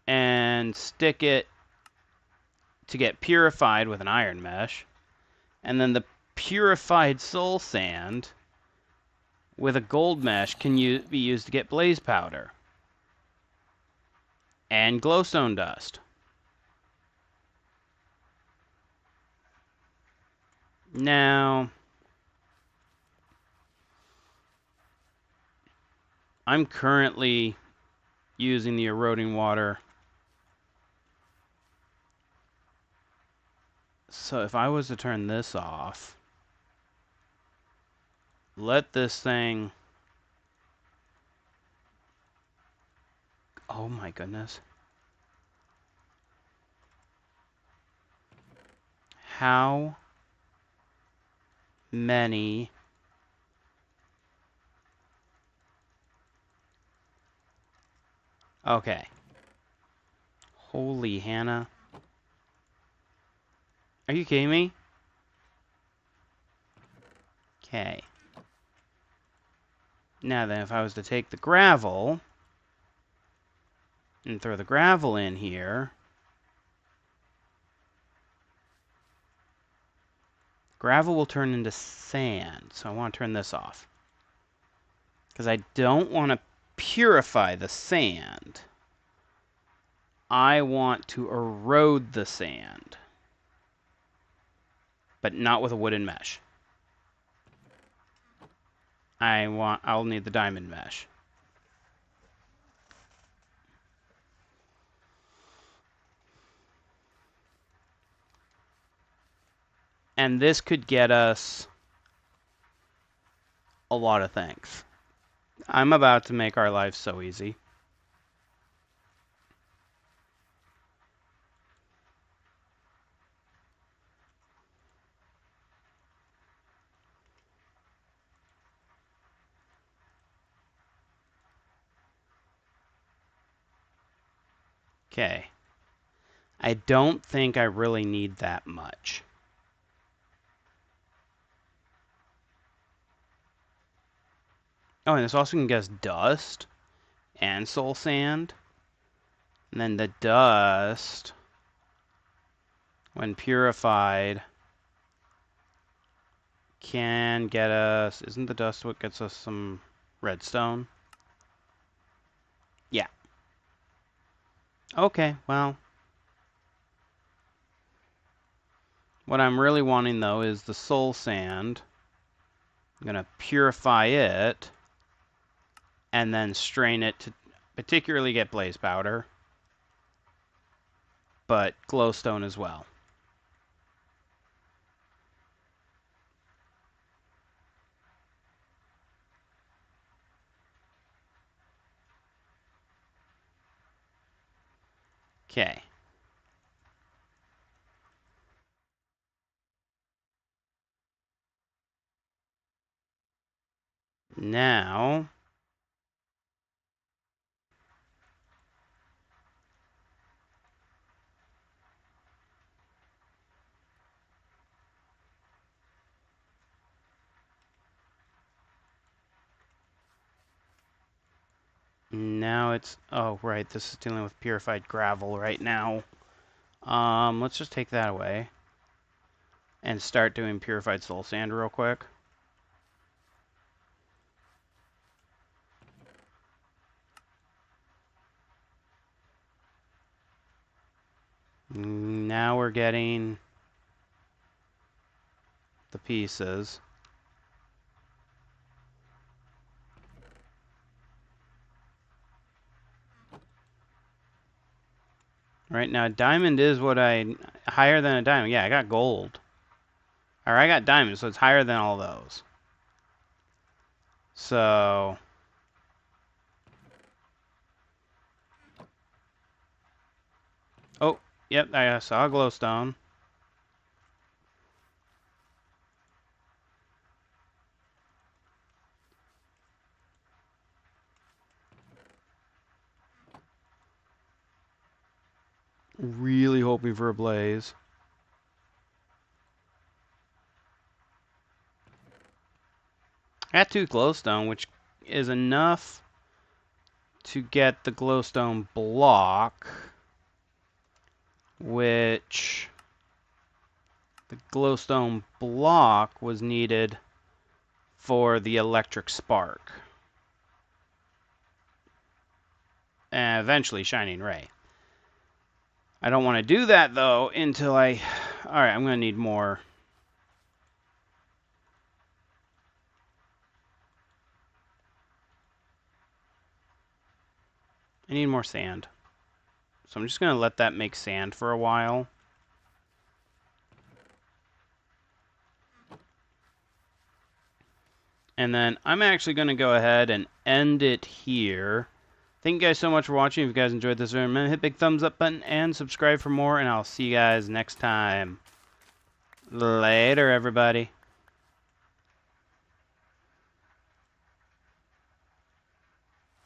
and stick it to get purified with an iron mesh. And then the purified soul sand with a gold mesh can be used to get blaze powder and glowstone dust. Now, I'm currently using the eroding water. So if I was to turn this off, let this thing... Oh my goodness. How many... Okay. Holy Hannah. Are you kidding me? Okay. Now then, if I was to take the gravel and throw the gravel in here, gravel will turn into sand. So I want to turn this off. Because I don't want to purify the sand. I want to erode the sand. But not with a wooden mesh. I'll need the diamond mesh. And this could get us a lot of things. I'm about to make our lives so easy. Okay. I don't think I really need that much. Oh, and this also can get us dust and soul sand. And then the dust, when purified, can get us... Isn't the dust what gets us some redstone? Yeah. Okay, well... What I'm really wanting, though, is the soul sand. I'm going to purify it, and then strain it to particularly get blaze powder, but glowstone as well. Okay. Now... Now it's... Oh, right, this is dealing with purified gravel right now. Let's just take that away. And start doing purified soul sand real quick. Now we're getting the pieces. Right now, diamond is what higher than a diamond. Yeah, I got gold. Or I got diamond, so it's higher than all those. So... Oh, yep, I saw a glowstone. Really hoping for a blaze. I got 2 glowstone, which is enough to get the glowstone block, which the glowstone block was needed for the electric spark. And eventually shining ray. I don't want to do that, though, until I... Alright, I'm going to need more. I need more sand. So I'm just going to let that make sand for a while. And then I'm actually going to go ahead and end it here. Thank you guys so much for watching. If you guys enjoyed this video, hit big thumbs up button and subscribe for more. And I'll see you guys next time. Later, everybody.